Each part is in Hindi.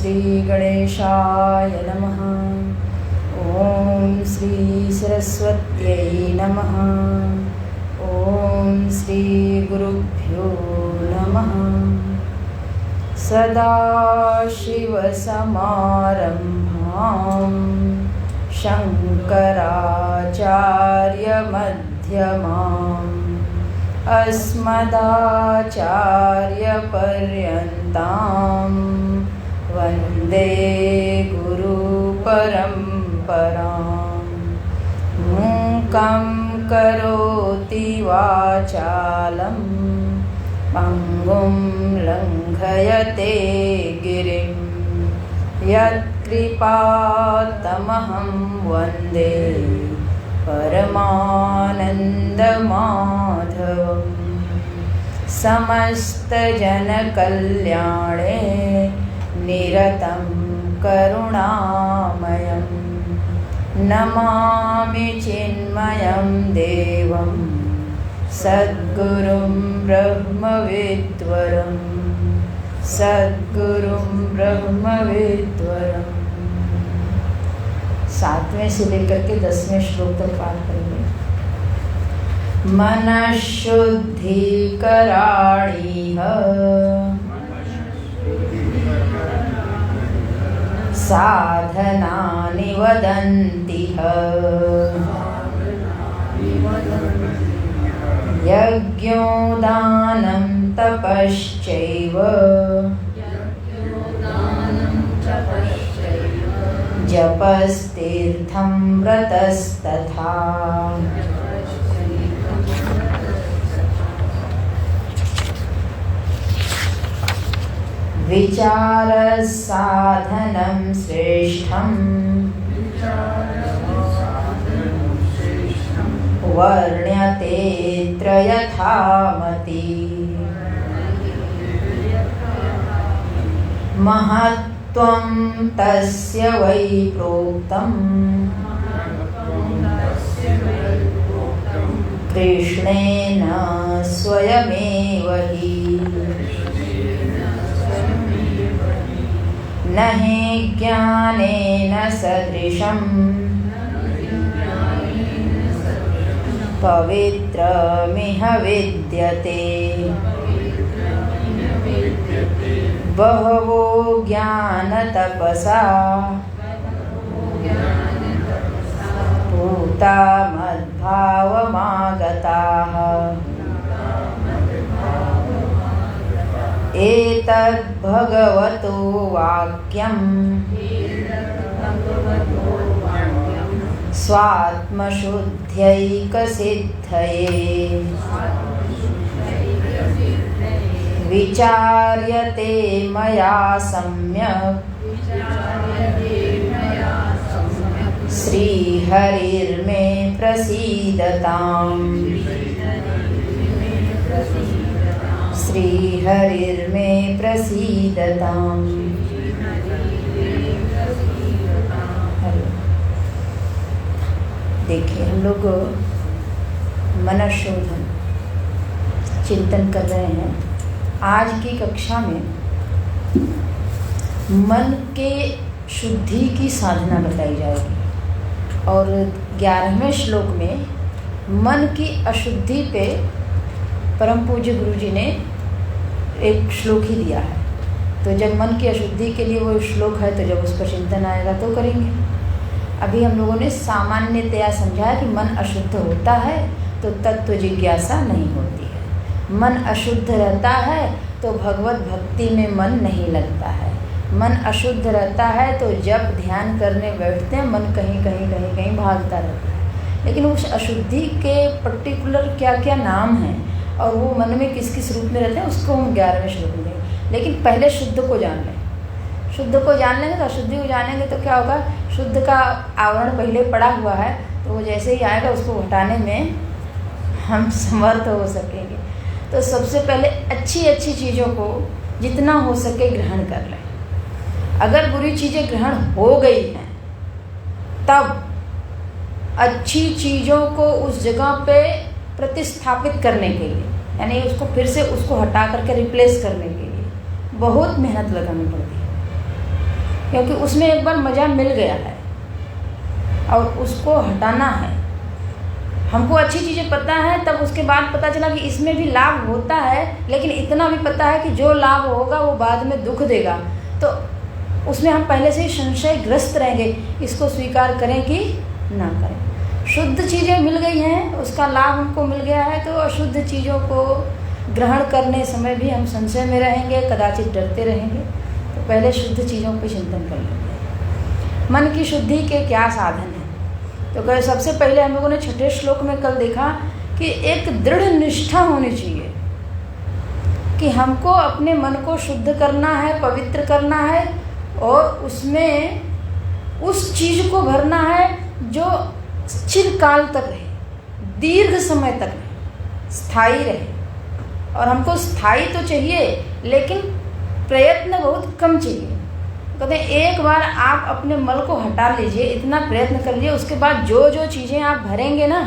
श्री गणेशाय नमः। ओम श्री सरस्वत्यै नमः। ओम श्री गुरुभ्यो नमः। सदाशिवसमारम्भां शङ्कराचार्यमध्यमाम् अस्मदाचार्यपर्यन्तां वन्दे गुरुपरम्पराम्। मूकं करोति वाचालं पङ्गुं लङ्घयते गिरिं यत्कृपातमहं वन्दे परमानन्दमाधवम्। समस्तजनकल्याणे निरतं करुणामयं नमामि चिन्मयं देवं सद्गुरुं ब्रह्मविद्वरं सद्गुरुं ब्रह्मविद्वरम्। 7वें से लेकर के 10वें श्लोक तक पाठ करेंगे। मनःशुद्धिकराणिह साधनानि वदन्तिह यज्ञोदानं तपश्चैव जपस्तीर्थं व्रतस्तथा। विचारसाधनं श्रेष्ठं वर्ण्यतेऽत्र यथामति। महत्त्वं तस्य वै प्रोक्तं कृष्णेन स्वयमेव हि। न हि ज्ञानेन सदृशं पवित्रमिह विद्यते। बहवो ज्ञानतपसा पूता मद्भावमागताः। एतद्भगवतो वाक्यं स्वात्मशुद्ध्यैकसिद्धये विचार्यते मया सम्यक् श्रीहरिर्मे प्रसीदताम्। श्रीहरिर्मे प्रसीदताम्। देखिए, हम लोग मनःशोधन चिंतन कर रहे हैं। आज की कक्षा में मन के शुद्धि की साधना बताई जाएगी और 11वें श्लोक में मन की अशुद्धि पे परम पूज्य गुरु जी ने एक श्लोक ही दिया है। तो जब मन की अशुद्धि के लिए वो श्लोक है तो जब उस पर चिंतन आएगा तो करेंगे। अभी हम लोगों ने सामान्यतया समझा कि मन अशुद्ध होता है तो तत्व जिज्ञासा नहीं होती है। मन अशुद्ध रहता है तो भगवत भक्ति में मन नहीं लगता है। मन अशुद्ध रहता है तो जब ध्यान करने बैठते हैं मन कहीं कहीं भागता रहता है। लेकिन उस अशुद्धि के पर्टिकुलर क्या क्या नाम हैं और वो मन में किस किस रूप में रहते हैं उसको हम 11वें श्लोक में देंगे। लेकिन पहले शुद्ध को जान लें। शुद्ध को जान लेंगे तो अशुद्धि को जानेंगे तो क्या होगा, शुद्ध का आवरण पहले पड़ा हुआ है तो वो जैसे ही आएगा उसको हटाने में हम समर्थ हो सकेंगे। तो सबसे पहले अच्छी अच्छी चीज़ों को जितना हो सके ग्रहण कर लें। अगर बुरी चीज़ें ग्रहण हो गई हैं तब अच्छी चीज़ों को उस जगह पे प्रतिस्थापित करने के लिए, यानी उसको फिर से उसको हटा करके रिप्लेस करने के लिए बहुत मेहनत लगानी पड़ती है। क्योंकि उसमें एक बार मज़ा मिल गया है और उसको हटाना है। हमको अच्छी चीज़ें पता है, तब उसके बाद पता चला कि इसमें भी लाभ होता है, लेकिन इतना भी पता है कि जो लाभ होगा वो बाद में दुख देगा, तो उसमें हम पहले से ही संशयग्रस्त रहेंगे, इसको स्वीकार करें कि ना करें। शुद्ध चीज़ें मिल गई हैं, उसका लाभ हमको मिल गया है, तो अशुद्ध चीज़ों को ग्रहण करने समय भी हम संशय में रहेंगे, कदाचित डरते रहेंगे। तो पहले शुद्ध चीज़ों पर चिंतन कर लेंगे। मन की शुद्धि के क्या साधन हैं? तो कहे सबसे पहले हम लोगों ने छठे श्लोक में कल देखा कि एक दृढ़ निष्ठा होनी चाहिए कि हमको अपने मन को शुद्ध करना है, पवित्र करना है, और उसमें उस चीज़ को भरना है जो चिरकाल तक रहे, दीर्घ समय तक रहे, स्थायी रहे। और हमको स्थायी तो चाहिए, लेकिन प्रयत्न बहुत कम चाहिए। कहते हैं एक बार आप अपने मल को हटा लीजिए, इतना प्रयत्न कर लीजिए, उसके बाद जो जो चीज़ें आप भरेंगे ना,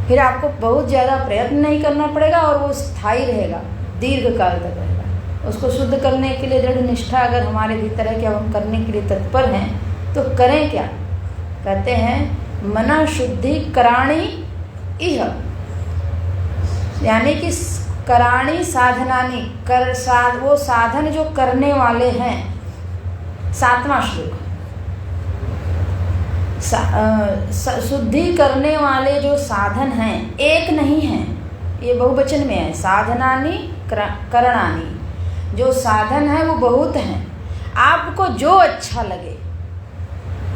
फिर आपको बहुत ज़्यादा प्रयत्न नहीं करना पड़ेगा और वो स्थायी रहेगा, दीर्घ काल तक रहेगा। उसको शुद्ध करने के लिए दृढ़ निष्ठा अगर हमारे भीतर है कि हम करने के लिए तत्पर हैं, तो करें क्या? कहते हैं मना शुद्धि कराणी इह, यानी कि कराणी साधनानी, वो साधन जो करने वाले हैं। 7वां श्लोक, शुद्धि करने वाले जो साधन हैं एक नहीं हैं, ये बहुवचन में है। साधनानी करणानी, जो साधन है वो बहुत हैं। आपको जो अच्छा लगे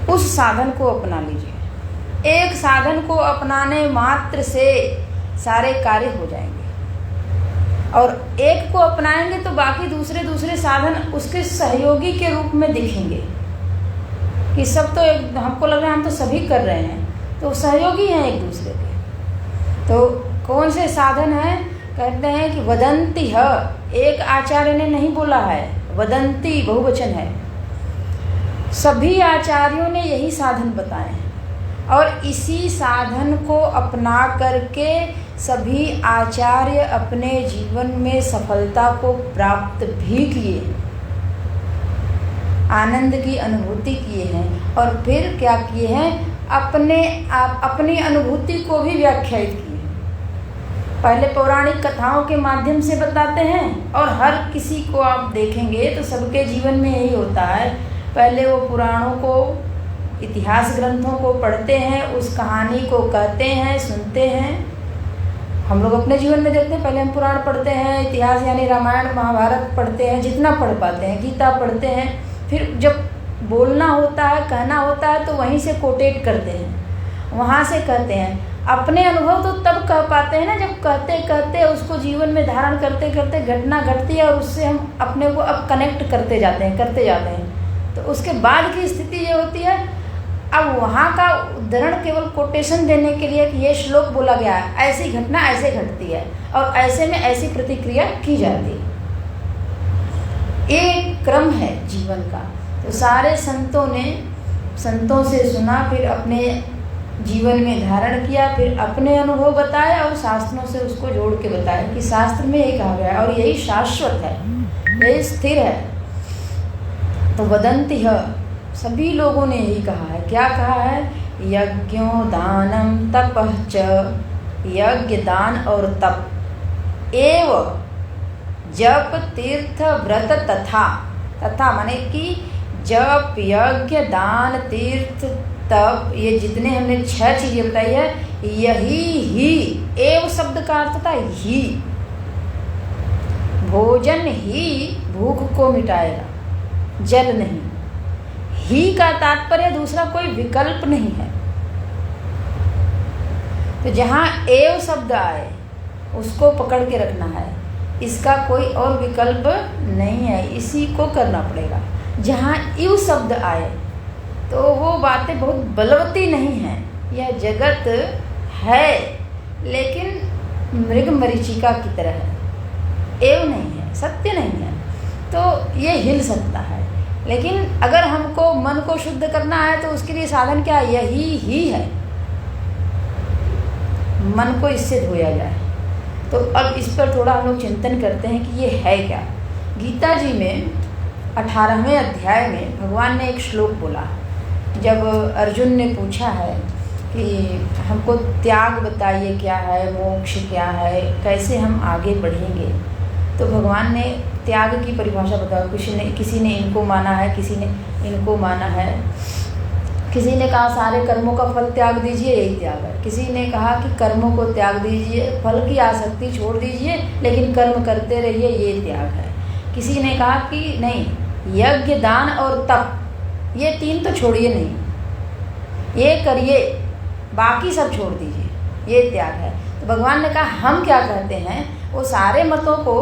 उस साधन को अपना लीजिए। एक साधन को अपनाने मात्र से सारे कार्य हो जाएंगे, और एक को अपनाएंगे तो बाकी दूसरे साधन उसके सहयोगी के रूप में दिखेंगे कि सब तो हमको लग रहा है हम तो सभी कर रहे हैं, तो सहयोगी हैं एक दूसरे के। तो कौन से साधन हैं? कहते हैं कि वदंती है, एक आचार्य ने नहीं बोला है, वदंती बहुवचन है। सभी आचार्यों ने यही साधन बताए हैं, और इसी साधन को अपना करके सभी आचार्य अपने जीवन में सफलता को प्राप्त भी किए, आनंद की अनुभूति किए हैं, और फिर क्या किए हैं? अपनी अनुभूति को भी व्याख्यायित किए। पहले पौराणिक कथाओं के माध्यम से बताते हैं, और हर किसी को आप देखेंगे तो सबके जीवन में यही होता है। पहले वो पुराणों को, इतिहास ग्रंथों को पढ़ते हैं, उस कहानी को कहते हैं, सुनते हैं। हम लोग अपने जीवन में देखते हैं, पहले हम पुराण पढ़ते हैं, इतिहास यानी रामायण महाभारत पढ़ते हैं, जितना पढ़ पाते हैं, गीता पढ़ते हैं। फिर जब बोलना होता है, कहना होता है, तो वहीं से कोटेट करते हैं, वहाँ से कहते हैं। अपने अनुभव तो तब कह पाते हैं ना, जब कहते कहते उसको जीवन में धारण करते करते घटना घटती है, और उससे हम अपने को अब कनेक्ट करते जाते हैं। तो उसके बाद की स्थिति ये होती है, अब वहाँ का उदाहरण केवल कोटेशन देने के लिए कि ये श्लोक बोला गया है, ऐसी घटना ऐसे घटती है, और ऐसे में ऐसी प्रतिक्रिया की जाती है। एक क्रम है जीवन का। तो सारे संतों से सुना, फिर अपने जीवन में धारण किया, फिर अपने अनुभव बताए, और शास्त्रों से उसको जोड़ के बताया कि शास्त्र में यही कहा गया है, और यही शाश्वत है, यही स्थिर है। तो वदंती है, सभी लोगों ने यही कहा है। क्या कहा है? यज्ञो दानम तपः च, यज्ञ दान और तप, एव जप तीर्थ व्रत तथा माने कि जप यज्ञ दान तीर्थ तप, ये जितने हमने 6 चीजें बताई है, यही ही, एव शब्द का अर्थ था ही। भोजन ही भूख को मिटाएगा, जल नहीं। ही का तात्पर्य दूसरा कोई विकल्प नहीं है। तो जहाँ एव शब्द आए उसको पकड़ के रखना है, इसका कोई और विकल्प नहीं है, इसी को करना पड़ेगा। जहाँ इव शब्द आए तो वो बातें बहुत बलवती नहीं हैं। यह जगत है लेकिन मृग मरीचिका की तरह है, एव नहीं है, सत्य नहीं है। तो ये हिल सकता है, लेकिन अगर हमको मन को शुद्ध करना है तो उसके लिए साधन क्या? यही ही है, मन को इससे धोया जाए। तो अब इस पर थोड़ा हम लोग चिंतन करते हैं कि ये है क्या। गीता जी में 18वें अध्याय में भगवान ने एक श्लोक बोला। जब अर्जुन ने पूछा है कि हमको त्याग बताइए, क्या है मोक्ष, क्या है, कैसे हम आगे बढ़ेंगे, तो भगवान ने त्याग की परिभाषा बताया। किसी ने इनको माना है, किसी ने इनको माना है। किसी ने कहा सारे कर्मों का फल त्याग दीजिए, यही त्याग है। किसी ने कहा कि कर्मों को त्याग दीजिए, फल की आसक्ति छोड़ दीजिए, लेकिन कर्म करते रहिए, ये त्याग है। किसी ने कहा कि नहीं, यज्ञ, दान और तप, ये 3 तो छोड़िए नहीं, ये करिए, बाकी सब छोड़ दीजिए, ये त्याग है। तो भगवान ने कहा हम क्या कहते हैं, वो सारे मतों को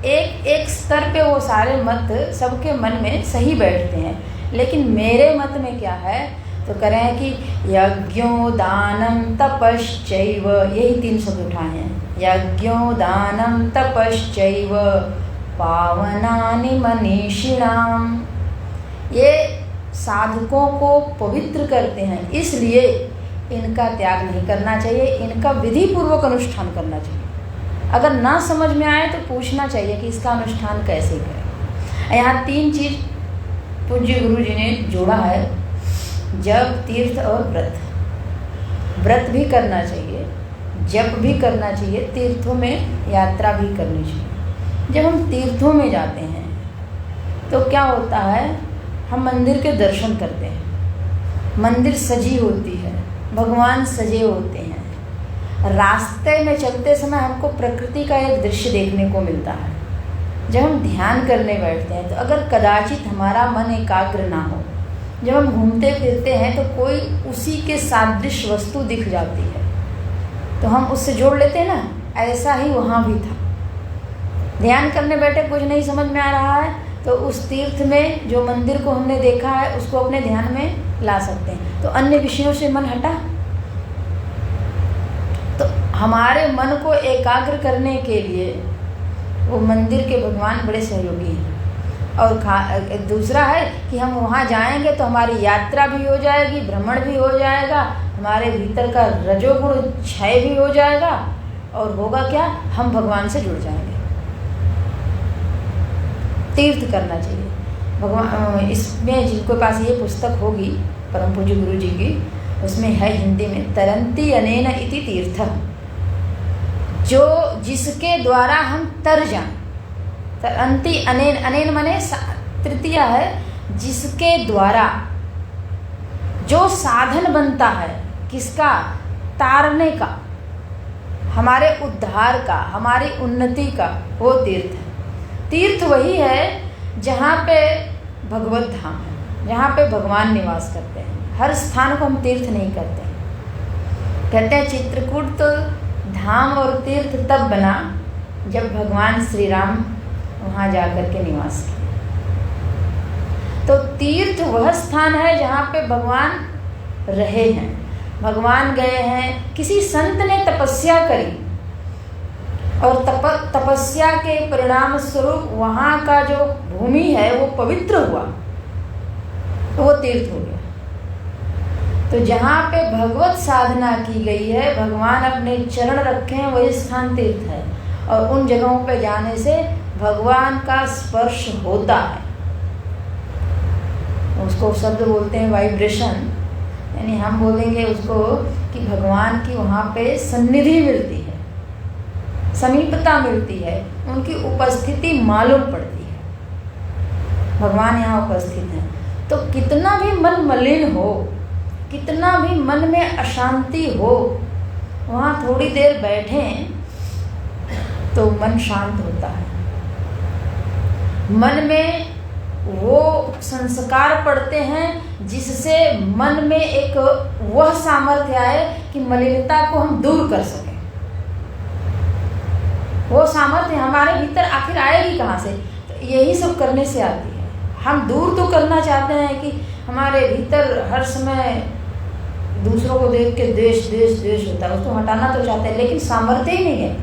एक एक स्तर पे, वो सारे मत सबके मन में सही बैठते हैं, लेकिन मेरे मत में क्या है, तो करें कि यज्ञो दानम तपश्चैव, यही 3 शब्द उठाए हैं। यज्ञो दानम तपश्चैव पावनानि मनीषिणाम, ये साधकों को पवित्र करते हैं, इसलिए इनका त्याग नहीं करना चाहिए, इनका विधि पूर्वक अनुष्ठान करना चाहिए। अगर ना समझ में आए तो पूछना चाहिए कि इसका अनुष्ठान कैसे करें। यहाँ 3 चीज़ पूज्य गुरु जी ने जोड़ा है, जप, तीर्थ और व्रत। व्रत भी करना चाहिए, जप भी करना चाहिए, तीर्थों में यात्रा भी करनी चाहिए। जब हम तीर्थों में जाते हैं तो क्या होता है, हम मंदिर के दर्शन करते हैं, मंदिर सजी होती है, भगवान सजे होते हैं। रास्ते में चलते समय हमको प्रकृति का एक दृश्य देखने को मिलता है। जब हम ध्यान करने बैठते हैं तो अगर कदाचित हमारा मन एकाग्र ना हो, जब हम घूमते फिरते हैं तो कोई उसी के सादृश वस्तु दिख जाती है, तो हम उससे जोड़ लेते हैं ना। ऐसा ही वहाँ भी था। ध्यान करने बैठे, कुछ नहीं समझ में आ रहा है, तो उस तीर्थ में जो मंदिर को हमने देखा है उसको अपने ध्यान में ला सकते हैं। तो अन्य विषयों से मन हटा, तो हमारे मन को एकाग्र करने के लिए वो मंदिर के भगवान बड़े सहयोगी हैं। और दूसरा है कि हम वहाँ जाएंगे तो हमारी यात्रा भी हो जाएगी, भ्रमण भी हो जाएगा, हमारे भीतर का रजोगुण क्षय भी हो जाएगा, और होगा क्या, हम भगवान से जुड़ जाएंगे। तीर्थ करना चाहिए भगवान। इसमें जिनके पास ये पुस्तक होगी परम पूज्य गुरु जी की, उसमें है हिंदी में, तरंती अनेन इति तीर्थ, जो जिसके द्वारा हम तर जाएं। तरंती अनेन, अनेन माने तृतीय है, जिसके द्वारा जो साधन बनता है, किसका, तारने का, हमारे उद्धार का, हमारी उन्नति का, वो तीर्थ है। तीर्थ वही है जहाँ पे भगवत धाम है, जहाँ पे भगवान निवास करते हैं। हर स्थान को हम तीर्थ नहीं करते। कहते हैं चित्रकूट तो धाम और तीर्थ तब बना जब भगवान श्री राम वहाँ जाकर के निवास किए। तो तीर्थ वह स्थान है जहाँ पे भगवान रहे हैं, भगवान गए हैं। किसी संत ने तपस्या करी और तपस्या के परिणाम स्वरूप वहाँ का जो भूमि है वो पवित्र हुआ, तो वो तीर्थ हो गया। तो जहाँ पे भगवत साधना की गई है, भगवान अपने चरण रखे हैं, वही स्थान तीर्थ है। और उन जगहों पे जाने से भगवान का स्पर्श होता है। उसको शब्द बोलते हैं वाइब्रेशन, यानी हम बोलेंगे उसको कि भगवान की वहाँ पे सन्निधि मिलती है, समीपता मिलती है, उनकी उपस्थिति मालूम पड़ती है। भगवान यहाँ उपस्थित हैं। तो कितना भी मन मलिन हो, कितना भी मन में अशांति हो, वहाँ थोड़ी देर बैठें तो मन शांत होता है। मन में वो संस्कार पड़ते हैं जिससे मन में एक वह सामर्थ्य आए कि मलिनता को हम दूर कर सकें। वो सामर्थ्य हमारे भीतर आखिर आएगी कहाँ से? तो यही सब करने से आती है। हम दूर तो करना चाहते हैं कि हमारे भीतर हर समय दूसरों को देख के द्वेष द्वेष द्वेष होता है, उसको हटाना तो चाहते हैं, लेकिन सामर्थ्य ही नहीं है।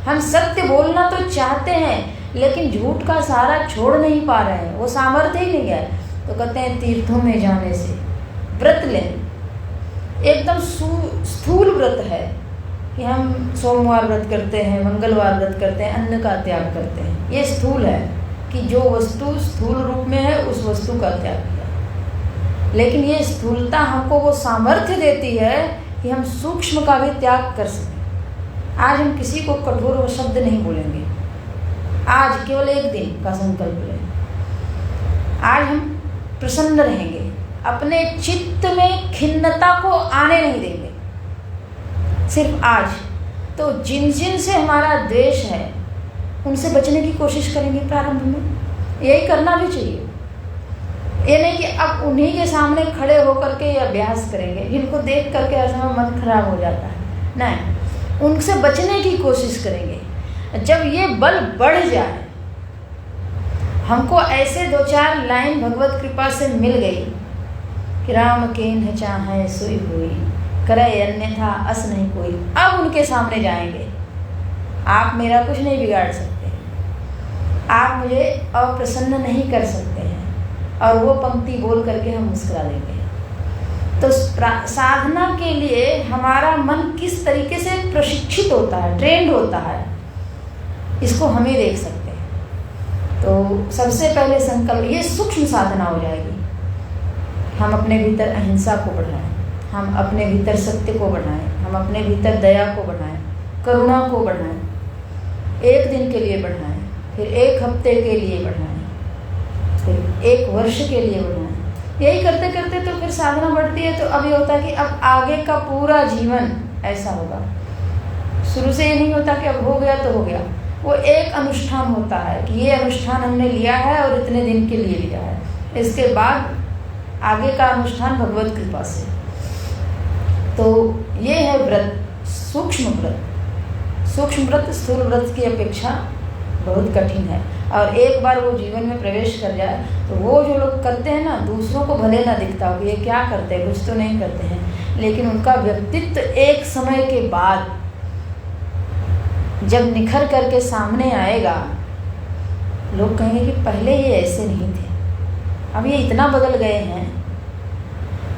हम सत्य बोलना तो चाहते हैं, लेकिन झूठ का सहारा छोड़ नहीं पा रहे हैं, वो सामर्थ्य ही नहीं है। तो कहते हैं तीर्थों में जाने से व्रत लें, एकदम स्थूल व्रत है कि हम सोमवार व्रत करते हैं, मंगलवार व्रत करते हैं, अन्न का त्याग करते हैं, ये स्थूल है। कि जो वस्तु स्थूल रूप में है उस वस्तु का त्याग किया, लेकिन ये स्थूलता हमको वो सामर्थ्य देती है कि हम सूक्ष्म का भी त्याग कर सकें। आज हम किसी को कठोर शब्द नहीं बोलेंगे, आज केवल एक दिन का संकल्प लें। आज हम प्रसन्न रहेंगे, अपने चित्त में खिन्नता को आने नहीं देंगे, सिर्फ आज। तो जिन जिन से हमारा द्वेष है उनसे बचने की कोशिश करेंगे प्रारंभ में, यही करना भी चाहिए। ये नहीं कि अब उन्हीं के सामने खड़े होकर के अभ्यास करेंगे जिनको देख करके हर समय मन खराब हो जाता है, नहीं, उनसे बचने की कोशिश करेंगे। जब ये बल बढ़ जाए, हमको ऐसे 2-4 लाइन भगवत कृपा से मिल गई कि राम केन्ह चाहे सोई हुई, करे अन्यथा अस नहीं कोई, अब उनके सामने जाएंगे। आप मेरा कुछ नहीं बिगाड़ सकते, आप मुझे अप्रसन्न नहीं कर सकते हैं, और वो पंक्ति बोल करके हम मुस्कुरा देंगे। तो साधना के लिए हमारा मन किस तरीके से प्रशिक्षित होता है, ट्रेंड होता है, इसको हम ही देख सकते हैं। तो सबसे पहले संकल्प, ये सूक्ष्म साधना हो जाएगी। हम अपने भीतर अहिंसा को बढ़ाएं, हम अपने भीतर सत्य को बढ़ाएं, हम अपने भीतर दया को बढ़ाएं, करुणा को बढ़ाएं, एक दिन के लिए बढ़ाएं, फिर 1 हफ्ते के लिए बढ़ाएं, फिर 1 वर्ष के लिए बढ़ाएं। यही करते करते तो फिर साधना बढ़ती है। तो अब ये होता है कि अब आगे का पूरा जीवन ऐसा होगा। शुरू से ये नहीं होता कि अब हो गया तो हो गया, वो एक अनुष्ठान होता है कि ये अनुष्ठान हमने लिया है और इतने दिन के लिए लिया है, इसके बाद आगे का अनुष्ठान भगवत कृपा से। तो ये है व्रत, सूक्ष्म व्रत। सूक्ष्म व्रत स्थूल व्रत की अपेक्षा बहुत कठिन है, और एक बार वो जीवन में प्रवेश कर जाए तो वो जो लोग करते हैं ना, दूसरों को भले ना दिखता हो कि ये क्या करते हैं, कुछ तो नहीं करते हैं, लेकिन उनका व्यक्तित्व एक समय के बाद जब निखर करके सामने आएगा, लोग कहेंगे कि पहले ये ऐसे नहीं थे, अब ये इतना बदल गए हैं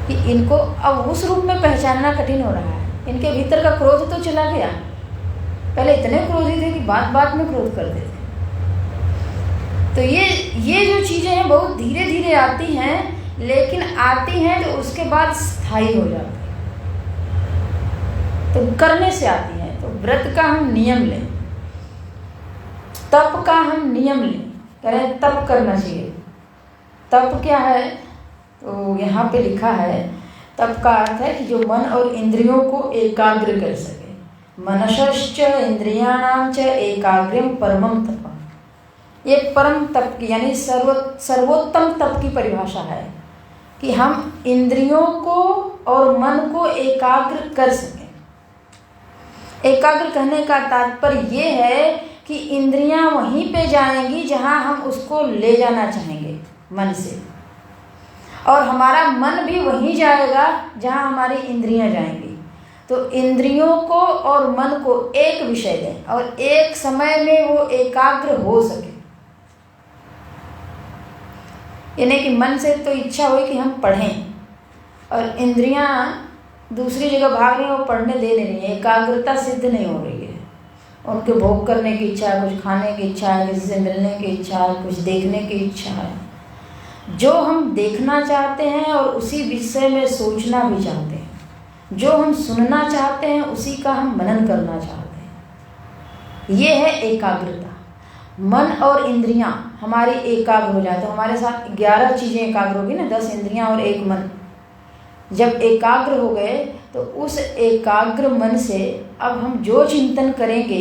कि इनको अब उस रूप में पहचानना कठिन हो रहा है। इनके भीतर का क्रोध तो चला गया, पहले इतने क्रोधी थे कि बात बात में क्रोध करते थे। तो ये जो चीज़ें हैं बहुत धीरे धीरे आती हैं, लेकिन आती हैं तो उसके बाद स्थायी हो जाती है, तो करने से आती हैं। तो व्रत का हम नियम लें, तप का हम नियम लें, करें तप करना चाहिए। तप क्या है, तो यहाँ पे लिखा है, तप का अर्थ है कि जो मन और इंद्रियों को एकाग्र कर सके। मनसश्च इंद्रियाणाम च एकाग्र्यम परमम तप। ये परम तप की यानी सर्वोत्तम तप की परिभाषा है कि हम इंद्रियों को और मन को एकाग्र कर सकें। एकाग्र कहने का तात्पर्य ये है कि इंद्रियां वहीं पे जाएंगी जहां हम उसको ले जाना चाहेंगे मन से, और हमारा मन भी वहीं जाएगा जहां हमारी इंद्रियां जाएंगी। तो इंद्रियों को और मन को एक विषय दें और एक समय में वो एकाग्र हो सके। यानी कि मन से तो इच्छा हुई कि हम पढ़ें, और इंद्रियां दूसरी जगह भाग रही हैं, वो पढ़ने दे नहीं रही है, एकाग्रता सिद्ध नहीं हो रही है। उनके भोग करने की इच्छा है, कुछ खाने की इच्छा है, किसी से मिलने की इच्छा है, कुछ देखने की इच्छा है। जो हम देखना चाहते हैं और उसी विषय में सोचना भी चाहते हैं, जो हम सुनना चाहते हैं उसी का हम मनन करना चाहते हैं, ये है एकाग्रता। मन और इंद्रियां हमारी एकाग्र हो जाए तो हमारे साथ 11 चीज़ें एकाग्र होगी ना, 10 इंद्रियां और 1 मन। जब एकाग्र हो गए तो उस एकाग्र मन से अब हम जो चिंतन करेंगे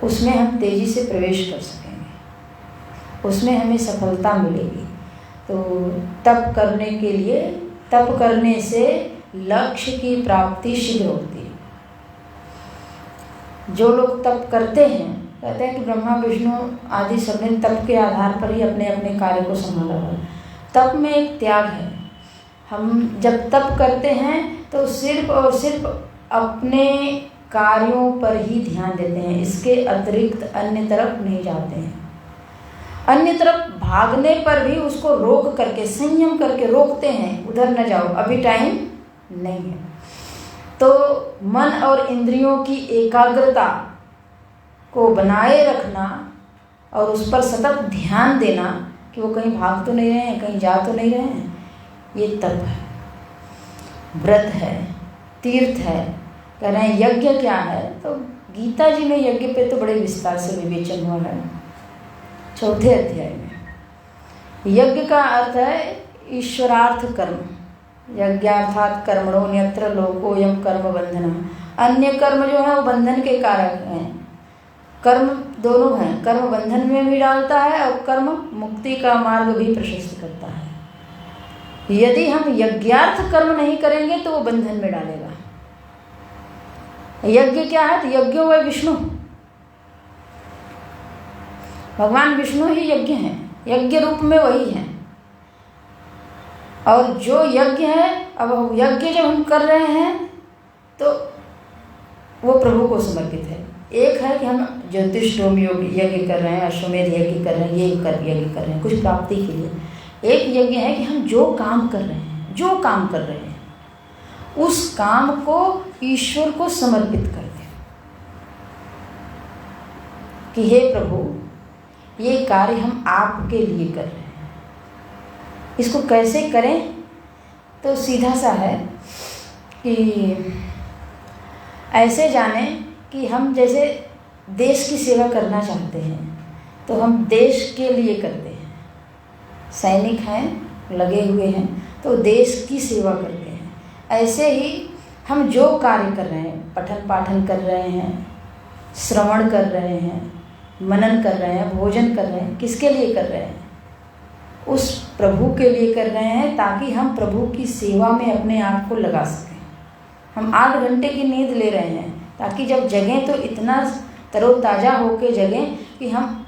उसमें हम तेजी से प्रवेश कर सकेंगे, उसमें हमें सफलता मिलेगी। तो तप करने के लिए, तप करने से लक्ष्य की प्राप्ति शीघ्र होती है। जो लोग तप करते हैं कहते हैं कि ब्रह्मा विष्णु आदि सबने तप के आधार पर ही अपने अपने कार्य को संभाला है। तप में एक त्याग है। हम जब तप करते हैं तो सिर्फ और सिर्फ अपने कार्यों पर ही ध्यान देते हैं, इसके अतिरिक्त अन्य तरफ नहीं जाते हैं। अन्य तरफ भागने पर भी उसको रोक करके, संयम करके रोकते हैं, उधर न जाओ, अभी टाइम नहीं है। तो मन और इंद्रियों की एकाग्रता को बनाए रखना और उस पर सतत ध्यान देना कि वो कहीं भाग तो नहीं रहे हैं, कहीं जा तो नहीं रहे हैं, ये तप है, व्रत है, तीर्थ है। कह रहे हैं यज्ञ क्या है, तो गीता जी में यज्ञ पे तो बड़े विस्तार से विवेचन हुआ है 4थे अध्याय में। यज्ञ का अर्थ है ईश्वरार्थ कर्म। यज्ञार्थात कर्मणो न्यत्र लोकोयम कर्म बंधन। अन्य कर्म जो है वो बंधन के कारक हैं। कर्म दोनों हैं, कर्म बंधन में भी डालता है और कर्म मुक्ति का मार्ग भी प्रशस्त करता है। यदि हम यज्ञार्थ कर्म नहीं करेंगे तो वो बंधन में डालेगा। यज्ञ क्या है, तो यज्ञो वै विष्णु, भगवान विष्णु ही यज्ञ हैं, यज्ञ रूप में वही हैं। और जो यज्ञ है, अब यज्ञ जब हम कर रहे हैं तो वो प्रभु को समर्पित है। एक है कि हम ज्योतिषोम यज्ञ कर रहे हैं, अश्वमेध यज्ञ कर रहे हैं, ये यज्ञ कर रहे हैं कुछ प्राप्ति के लिए। एक यज्ञ है कि हम जो काम कर रहे हैं, जो काम कर रहे हैं उस काम को ईश्वर को समर्पित कर दें कि हे प्रभु ये कार्य हम आपके लिए कर रहे हैं। इसको कैसे करें, तो सीधा सा है कि ऐसे जाने कि हम जैसे देश की सेवा करना चाहते हैं तो हम देश के लिए करते हैं। सैनिक हैं, लगे हुए हैं, तो देश की सेवा करते हैं। ऐसे ही हम जो कार्य कर रहे हैं, पठन पाठन कर रहे हैं, श्रवण कर रहे हैं, मनन कर रहे हैं, भोजन कर रहे हैं, किसके लिए कर रहे हैं, उस प्रभु के लिए कर रहे हैं, ताकि हम प्रभु की सेवा में अपने आप को लगा सकें। हम 8 घंटे की नींद ले रहे हैं ताकि जब जगें तो इतना तरोताज़ा होकर जगें कि हम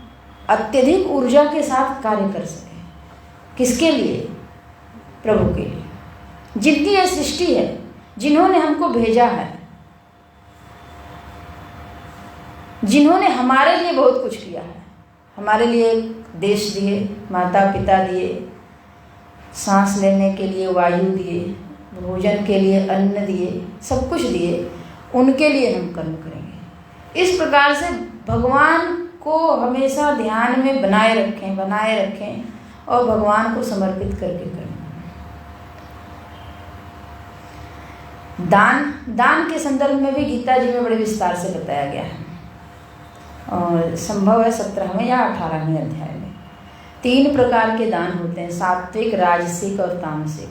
अत्यधिक ऊर्जा के साथ कार्य कर सकें। किसके लिए, प्रभु के लिए, जिनकी यह सृष्टि है, जिन्होंने हमको भेजा है, जिन्होंने हमारे लिए बहुत कुछ किया है। हमारे लिए देश दिए, माता पिता दिए, सांस लेने के लिए वायु दिए, भोजन के लिए अन्न दिए, सब कुछ दिए, उनके लिए हम कर्म करेंगे। इस प्रकार से भगवान को हमेशा ध्यान में बनाए रखें और भगवान को समर्पित करके करें। दान के संदर्भ में भी गीता जी में बड़े विस्तार से बताया गया है और संभव है 17वें या 18वें अध्याय में। 3 प्रकार के दान होते हैं, सात्विक, राजसिक और तामसिक।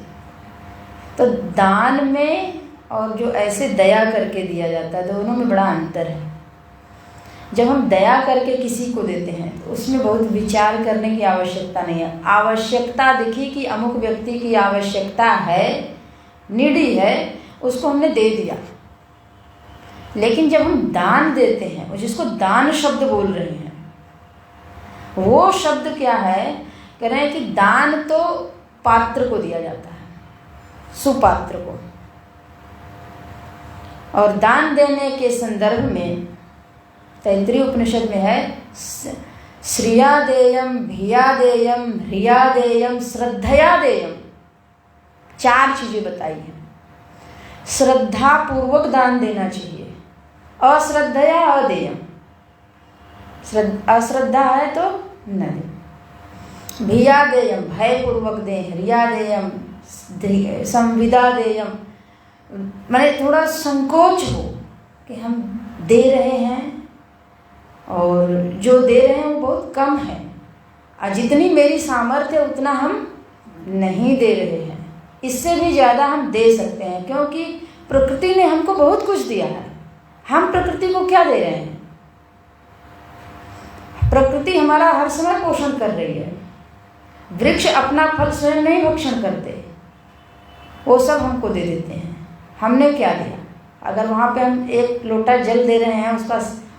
तो दान में और जो ऐसे दया करके दिया जाता है, दोनों में बड़ा अंतर है। जब हम दया करके किसी को देते हैं तो उसमें बहुत विचार करने की आवश्यकता नहीं है। आवश्यकता दिखी कि अमुक व्यक्ति की आवश्यकता है, नीडी है, उसको हमने दे दिया। लेकिन जब हम दान देते हैं, और जिसको दान शब्द बोल रहे हैं, वो शब्द क्या है, कह रहे हैं कि दान तो पात्र को दिया जाता है, सुपात्र को। और दान देने के संदर्भ में तैत्तिरीय उपनिषद में है, श्रिया देयम, भिया देयम, ह्रिया देयम, श्रद्धया देयम। 4 चीजें बताई हैं। श्रद्धा पूर्वक दान देना चाहिए, अश्रद्धया अदेयम, अश्रद्धा है तो न दे। भिया देयम, भय पूर्वक दें, ह्रिया देयम, संविदा देयम, माने थोड़ा संकोच हो कि हम दे रहे हैं और जो दे रहे हैं वो बहुत कम है, और जितनी मेरी सामर्थ्य है उतना हम नहीं दे रहे हैं, इससे भी ज़्यादा हम दे सकते हैं, क्योंकि प्रकृति ने हमको बहुत कुछ दिया है। हम प्रकृति को क्या दे रहे हैं? प्रकृति हमारा हर समय पोषण कर रही है। वृक्ष अपना फल स्वयं नहीं भक्षण करते, वो सब हमको दे देते हैं। हमने क्या दिया? अगर वहाँ पे हम 1 लोटा जल दे रहे हैं,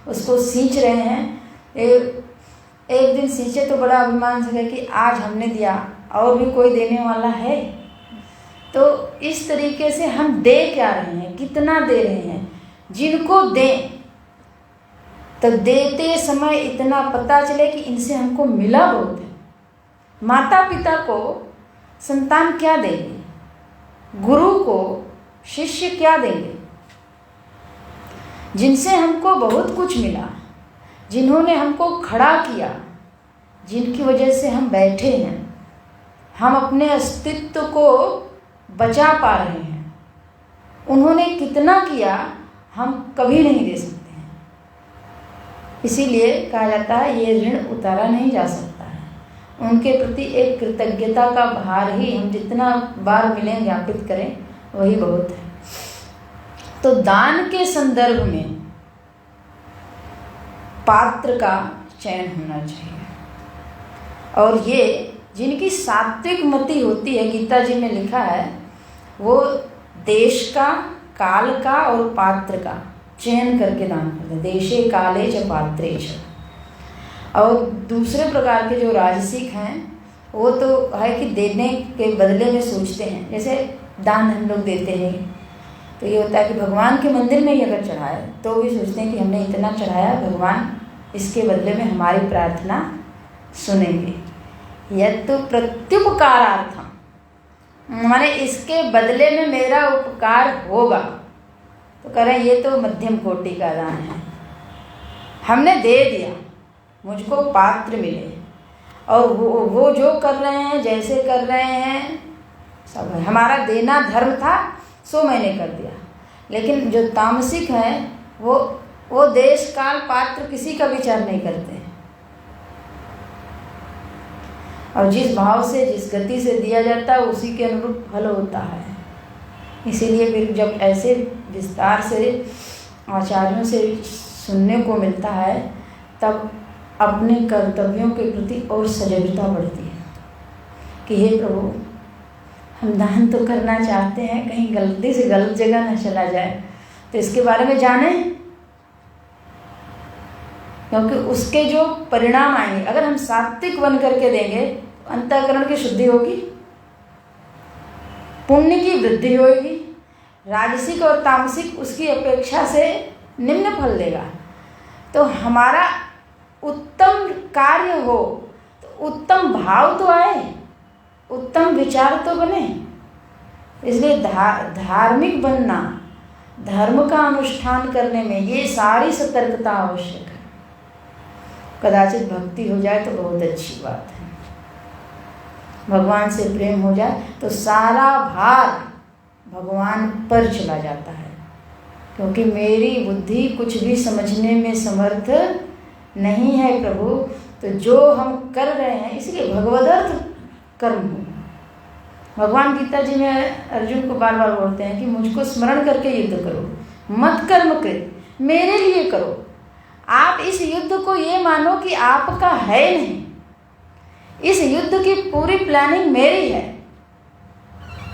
उसको सींच रहे हैं, एक दिन सींचे तो बड़ा अभिमान से कि आज हमने दिया, और भी कोई देने वाला है। तो इस तरीके से हम दे क्या रहे हैं, कितना दे रहे हैं। जिनको दें तो देते समय इतना पता चले कि इनसे हमको मिला बहुत है। माता पिता को संतान क्या देंगे, गुरु को शिष्य क्या देंगे? जिनसे हमको बहुत कुछ मिला, जिन्होंने हमको खड़ा किया, जिनकी वजह से हम बैठे हैं, हम अपने अस्तित्व को बचा पा रहे हैं, उन्होंने कितना किया हम कभी नहीं दे सकते हैं। इसीलिए कहा जाता है ये ऋण उतारा नहीं जा सकता है। उनके प्रति एक कृतज्ञता का भार ही हम जितना बार मिलें ज्ञापित करें वही बहुत है। तो दान के संदर्भ में पात्र का चयन होना चाहिए, और ये जिनकी सात्विक मति होती है, गीता जी में लिखा है, वो देश का, काल का और पात्र का चयन करके दान करते हैं। देशे काले च पात्रे च। और दूसरे प्रकार के जो राजसिक हैं वो तो है कि देने के बदले में सोचते हैं। जैसे दान हम लोग देते हैं तो ये होता है कि भगवान के मंदिर में ही अगर चढ़ाए तो भी सोचते हैं कि हमने इतना चढ़ाया, भगवान इसके बदले में हमारी प्रार्थना सुनेंगे। यह तो प्रत्युपकारार्थम, माने इसके बदले में मेरा उपकार होगा। तो कह रहे हैं ये तो मध्यम कोटि का दान है। हमने दे दिया, मुझको पात्र मिले, और वो जो कर रहे हैं, जैसे कर रहे हैं, सब है। हमारा देना धर्म था सो मैंने कर दिया। लेकिन जो तामसिक हैं वो देश काल पात्र किसी का विचार नहीं करते, और जिस भाव से, जिस गति से दिया जाता है उसी के अनुरूप फल होता है। इसीलिए फिर जब ऐसे विस्तार से आचार्यों से सुनने को मिलता है तब अपने कर्तव्यों के प्रति और सजगता बढ़ती है कि हे प्रभु, हम दान तो करना चाहते हैं, कहीं गलती से गलत जगह न चला जाए, तो इसके बारे में जानें, क्योंकि उसके जो परिणाम आएंगे, अगर हम सात्विक बन करके देंगे तो अंतःकरण की शुद्धि होगी, पुण्य की वृद्धि होगी। राजसिक और तामसिक उसकी अपेक्षा से निम्न फल देगा। तो हमारा उत्तम कार्य हो तो उत्तम भाव तो आए, उत्तम विचार तो बने। इसलिए धार्मिक बनना, धर्म का अनुष्ठान करने में ये सारी सतर्कता आवश्यक है। कदाचित भक्ति हो जाए तो बहुत अच्छी बात है, भगवान से प्रेम हो जाए तो सारा भार भगवान पर चला जाता है, क्योंकि मेरी बुद्धि कुछ भी समझने में समर्थ नहीं है प्रभु। तो जो हम कर रहे हैं, इसलिए भगवदर्थ कर्म हो। भगवान गीता जी में अर्जुन को बार बार बोलते हैं कि मुझको स्मरण करके युद्ध करो, मत कर्म कृत, मेरे लिए करो। आप इस युद्ध को ये मानो कि आपका है नहीं, इस युद्ध की पूरी प्लानिंग मेरी है,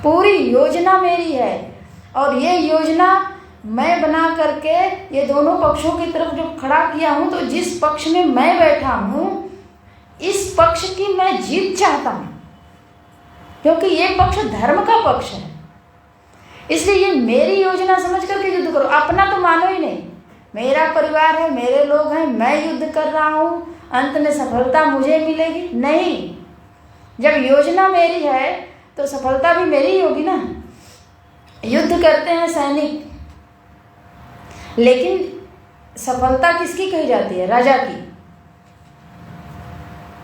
पूरी योजना मेरी है, और ये योजना मैं बना करके ये दोनों पक्षों की तरफ जो खड़ा किया हूँ, तो जिस पक्ष में मैं बैठा हूँ इस पक्ष की मैं जीत चाहता हूँ, क्योंकि ये पक्ष धर्म का पक्ष है। इसलिए ये मेरी योजना समझ करके युद्ध करो। अपना तो मानो ही नहीं, मेरा परिवार है, मेरे लोग हैं, मैं युद्ध कर रहा हूँ, अंत में सफलता मुझे मिलेगी, नहीं। जब योजना मेरी है तो सफलता भी मेरी ही होगी ना। युद्ध करते हैं सैनिक, लेकिन सफलता किसकी कही जाती है? राजा की।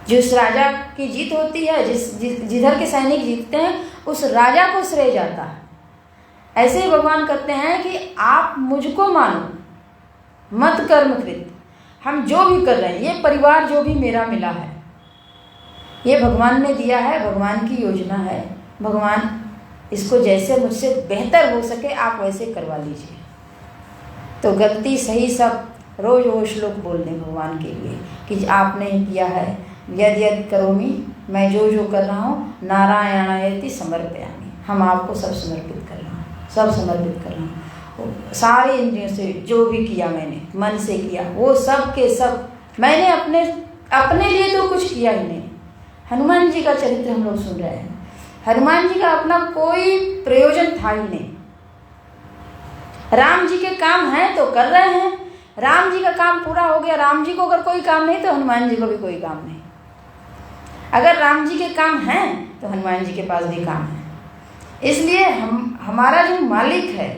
जिस राजा की जीत होती है, जिधर के सैनिक जीतते हैं, उस राजा को श्रेय जाता है। ऐसे ही भगवान कहते हैं कि आप मुझको मानो, मत कर्मकृत। हम जो भी कर रहे हैं, ये परिवार जो भी मेरा मिला है, ये भगवान ने दिया है, भगवान की योजना है। भगवान इसको जैसे मुझसे बेहतर हो सके आप वैसे करवा लीजिए। तो गलती सही सब रोज वो श्लोक बोल दें भगवान के लिए कि आपने किया है, यद यद करोमि, मैं जो जो कर रहा हूँ, नारायणायति समर्पयामि। हम आपको सब समर्पित कर रहा हूँ, सब समर्पित कर रहा हूँ। सारे इंद्रियों से जो भी किया मैंने, मन से किया, वो सब के सब मैंने अपने लिए तो कुछ किया ही नहीं। हनुमान जी का चरित्र हम लोग सुन रहे हैं। हनुमान जी का अपना कोई प्रयोजन था ही नहीं। राम जी के काम हैं तो कर रहे हैं, राम जी का काम पूरा हो गया। राम जी को अगर कोई काम नहीं तो हनुमान जी को भी कोई काम नहीं। अगर राम जी के काम हैं तो हनुमान जी के पास भी काम है। इसलिए हमारा जो मालिक है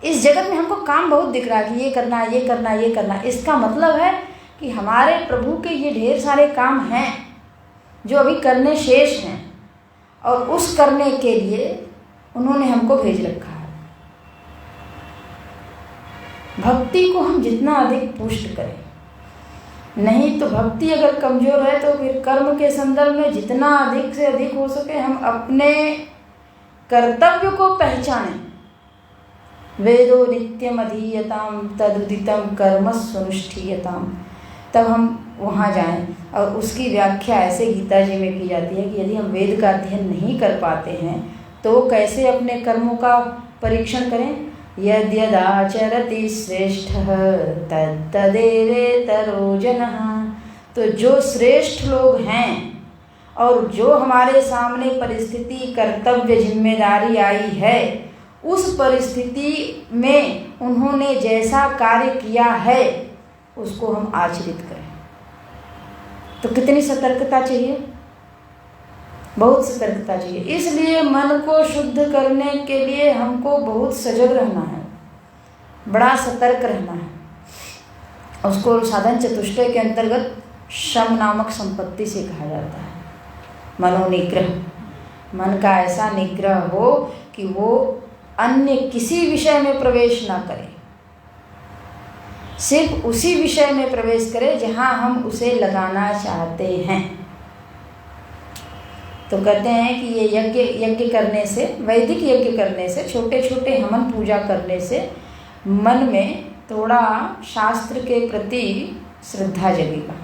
इस जगत में, हमको काम बहुत दिख रहा है कि ये करना, ये करना, ये करना। इसका मतलब है कि हमारे प्रभु के ये ढेर सारे काम हैं जो अभी करने शेष हैं, और उस करने के लिए उन्होंने हमको भेज रखा है। भक्ति को हम जितना अधिक पुष्ट करें, नहीं तो भक्ति अगर कमजोर है तो फिर कर्म के संदर्भ में जितना अधिक से अधिक हो सके हम अपने कर्तव्य को पहचानें। वेदो नित्यम अधीयताम तदुदितम कर्म सुनुष्ठीयताम, तब हम वहाँ जाएं। और उसकी व्याख्या ऐसे गीता जी में की जाती है कि यदि हम वेद का अध्ययन नहीं कर पाते हैं तो कैसे अपने कर्मों का परीक्षण करें। यद्यदाचरति श्रेष्ठः तदेवेतरो जनः, तो जो श्रेष्ठ लोग हैं और जो हमारे सामने परिस्थिति, कर्तव्य, जिम्मेदारी आई है, उस परिस्थिति में उन्होंने जैसा कार्य किया है उसको हम आचरित करें। तो कितनी सतर्कता चाहिए, बहुत सतर्कता चाहिए। इसलिए मन को शुद्ध करने के लिए हमको बहुत सजग रहना है, बड़ा सतर्क रहना है। उसको साधन चतुष्टय के अंतर्गत शम नामक संपत्ति से कहा जाता है। मनोनिग्रह, मन का ऐसा निग्रह हो कि वो अन्य किसी विषय में प्रवेश ना करे, सिर्फ उसी विषय में प्रवेश करे जहां हम उसे लगाना चाहते हैं। तो कहते हैं कि ये यज्ञ करने से, वैदिक यज्ञ करने से, छोटे छोटे हवन पूजा करने से मन में थोड़ा शास्त्र के प्रति श्रद्धा जगेगा।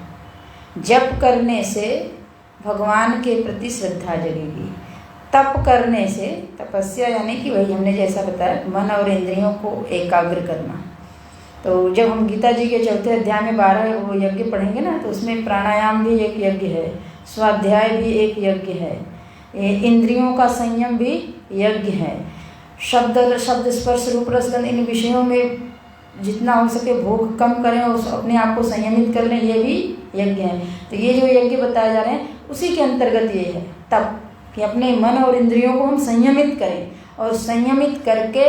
जप करने से भगवान के प्रति श्रद्धा जगेगी। तप करने से, तपस्या यानी कि वही हमने जैसा बताया, मन और इंद्रियों को एकाग्र करना। तो जब हम गीता जी के चौथे अध्याय में 12 वो यज्ञ पढ़ेंगे ना, तो उसमें प्राणायाम भी एक यज्ञ है, स्वाध्याय भी एक यज्ञ है, इंद्रियों का संयम भी यज्ञ है, शब्द स्पर्श रूप रस गंध इन विषयों में जितना हो सके भोग कम करें और अपने आप को संयमित कर लें, ये भी यज्ञ है। तो ये जो यज्ञ बताए जा रहे हैं उसी के अंतर्गत ये है तप, कि अपने मन और इंद्रियों को हम संयमित करें और संयमित करके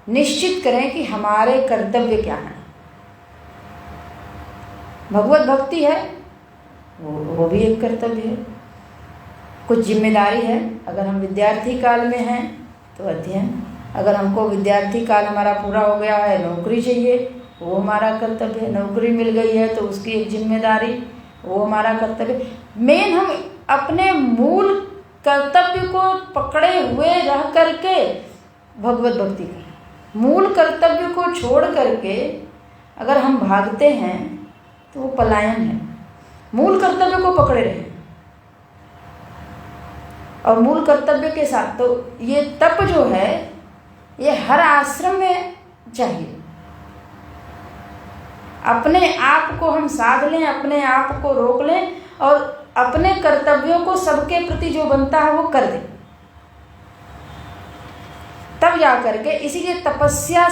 निश्चित करें कि हमारे कर्तव्य क्या हैं। भगवत भक्ति है वो भी एक कर्तव्य है, कुछ जिम्मेदारी है। अगर हम विद्यार्थी काल में हैं तो अध्ययन, अगर हमको विद्यार्थी काल हमारा पूरा हो गया है, नौकरी चाहिए, वो हमारा कर्तव्य है। नौकरी मिल गई है तो उसकी एक जिम्मेदारी, वो हमारा कर्तव्य। मेन हम अपने मूल कर्तव्य को पकड़े हुए रह करके भगवत भक्ति करें। मूल कर्तव्य को छोड़ करके अगर हम भागते हैं तो वो पलायन है। मूल कर्तव्य को पकड़े रहें और मूल कर्तव्य के साथ। तो ये तप जो है ये हर आश्रम में चाहिए। अपने आप को हम साध लें, अपने आप को रोक लें और अपने कर्तव्यों को सबके प्रति जो बनता है वो कर दें, तब जा करके। इसीलिए तपस्या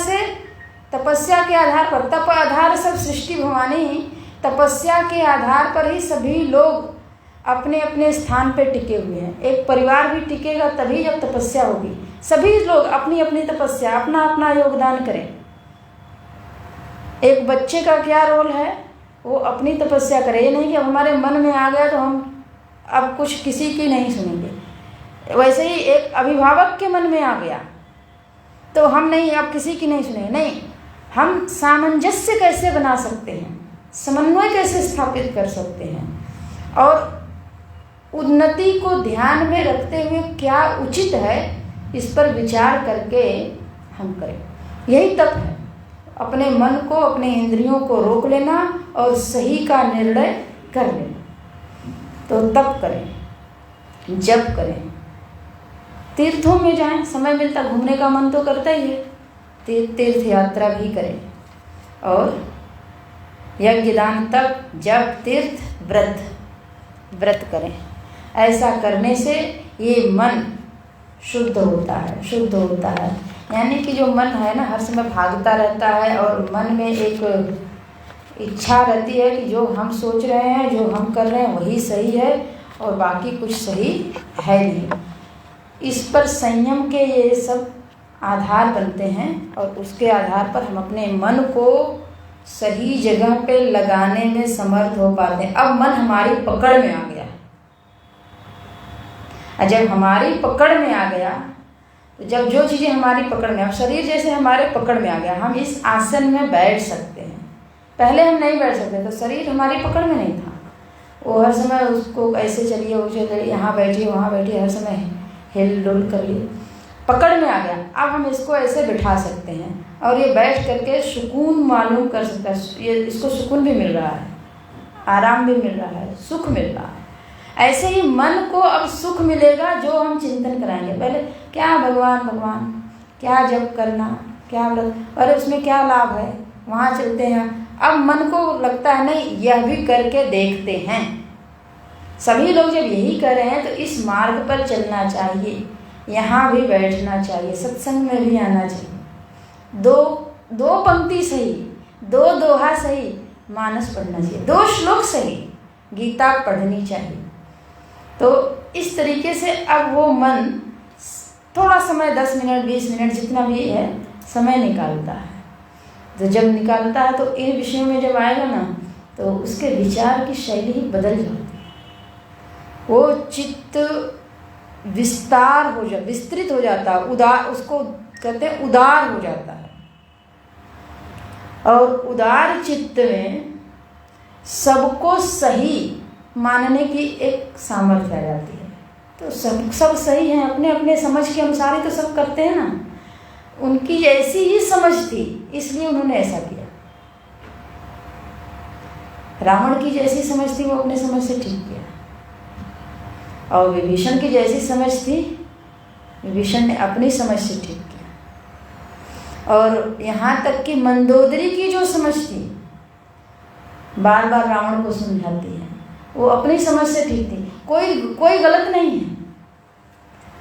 के आधार पर, तप आधार सब सृष्टि भवानी, तपस्या के आधार पर ही सभी लोग अपने अपने स्थान पे टिके हुए हैं। एक परिवार भी टिकेगा तभी जब तपस्या होगी। सभी लोग अपनी अपनी तपस्या, अपना अपना योगदान करें। एक बच्चे का क्या रोल है, वो अपनी तपस्या करे। ये नहीं कि अब हमारे मन में आ गया तो हम अब कुछ किसी की नहीं सुनेंगे। वैसे ही एक अभिभावक के मन में आ गया तो हम नहीं अब किसी की नहीं सुनेंगे। नहीं, हम सामंजस्य कैसे बना सकते हैं, समन्वय कैसे स्थापित कर सकते हैं और उन्नति को ध्यान में रखते हुए क्या उचित है, इस पर विचार करके हम करें। यही तप है, अपने मन को, अपने इंद्रियों को रोक लेना और सही का निर्णय कर लेना। तो तप करें, जप करें, तीर्थों में जाएं, समय मिलता घूमने का मन तो करता ही है, तीर्थ यात्रा भी करें और यज्ञ दान तप जप तीर्थ व्रत करें। ऐसा करने से ये मन शुद्ध होता है। यानी कि जो मन है ना हर समय भागता रहता है और मन में एक इच्छा रहती है कि जो हम सोच रहे हैं, जो हम कर रहे हैं वही सही है और बाकी कुछ सही है नहीं। इस पर संयम के ये सब आधार बनते हैं और उसके आधार पर हम अपने मन को सही जगह पे लगाने में समर्थ हो पाते हैं। अब मन हमारी पकड़ में आ गया, और जब हमारी पकड़ में आ गया, तो जब जो चीज़ें हमारी पकड़ में, अब शरीर जैसे हमारे पकड़ में आ गया, हम इस आसन में बैठ सकते हैं। पहले हम नहीं बैठ सकते, तो शरीर हमारी पकड़ में नहीं था। वो हर समय उसको ऐसे चलिए, वो चलिए, यहाँ बैठिए, वहाँ बैठिए, हर समय हिल डुल करिए, पकड़ में आ गया। अब हम इसको ऐसे बिठा सकते हैं और ये बैठ करके सुकून मालूम कर सकता है। ये इसको सुकून भी मिल रहा है, आराम भी मिल रहा है, सुख मिल रहा है। ऐसे ही मन को अब सुख मिलेगा जो हम चिंतन कराएंगे। पहले क्या भगवान भगवान, क्या जप करना, क्या व्रत, अरे उसमें क्या लाभ है, वहाँ चलते हैं। अब मन को लगता है नहीं, यह भी करके देखते हैं। सभी लोग जब यही कर रहे हैं तो इस मार्ग पर चलना चाहिए, यहाँ भी बैठना चाहिए, सत्संग में भी आना चाहिए। दो पंक्ति सही, दो दोहा सही, मानस पढ़ना चाहिए, 2 श्लोक सही, गीता पढ़नी चाहिए। तो इस तरीके से अब वो मन थोड़ा समय, 10 मिनट 20 मिनट जितना भी है, समय निकालता है। तो जब निकालता है तो इन विषयों में जब आएगा ना, तो उसके विचार की शैली ही बदल जाती है। वो चित्त विस्तार हो जा, विस्तृत हो जाता है, उदार, उसको कहते हैं उदार हो जाता है। और उदार चित्त में सबको सही मानने की एक सामर्थ्य आ जाती है। तो सब सही है, अपने अपने समझ के अनुसार ही तो सब करते हैं ना। उनकी ऐसी ही समझ थी, इसलिए उन्होंने ऐसा किया। रावण की जैसी समझ थी, वो अपने समझ से ठीक किया। और विभीषण की जैसी समझ थी, विभीषण ने अपनी समझ से ठीक किया। और यहाँ तक कि मंदोदरी की जो समझ थी, बार बार रावण को समझाती है, वो अपनी समझ से ठीक थी। कोई गलत नहीं है,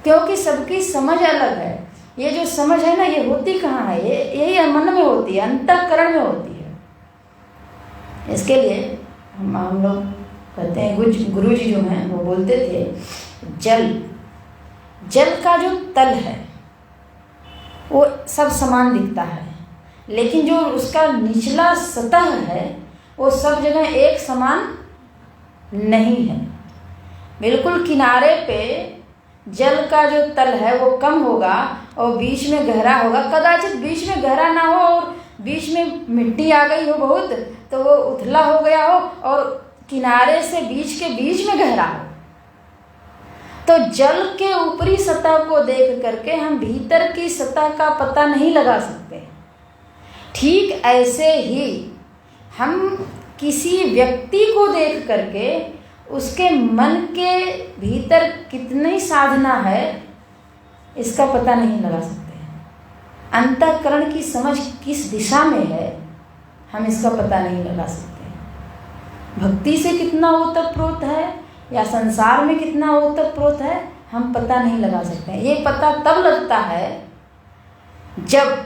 क्योंकि सबकी समझ अलग है। ये जो समझ है ना, ये होती कहाँ है? यही मन में होती है, अंतःकरण में होती है। इसके लिए हम लोग कहते हैं, गुरु जी जो हैं वो बोलते थे, जल का जो तल है वो सब समान दिखता है, लेकिन जो उसका निचला सतह है वो सब जगह एक समान नहीं है। बिल्कुल किनारे पे जल का जो तल है वो कम होगा और बीच में गहरा होगा। कदाचित बीच में गहरा ना हो और बीच में मिट्टी आ गई हो बहुत, तो वो उथला हो गया हो, और किनारे से बीच के बीच में गहरा हो। तो जल के ऊपरी सतह को देख करके हम भीतर की सतह का पता नहीं लगा सकते। ठीक ऐसे ही हम किसी व्यक्ति को देख करके उसके मन के भीतर कितनी साधना है इसका पता नहीं लगा सकते। अंतःकरण की समझ किस दिशा में है हम इसका पता नहीं लगा सकते। भक्ति से कितना ओतप्रोत है या संसार में कितना ओतप्रोत है हम पता नहीं लगा सकते। ये पता तब लगता है जब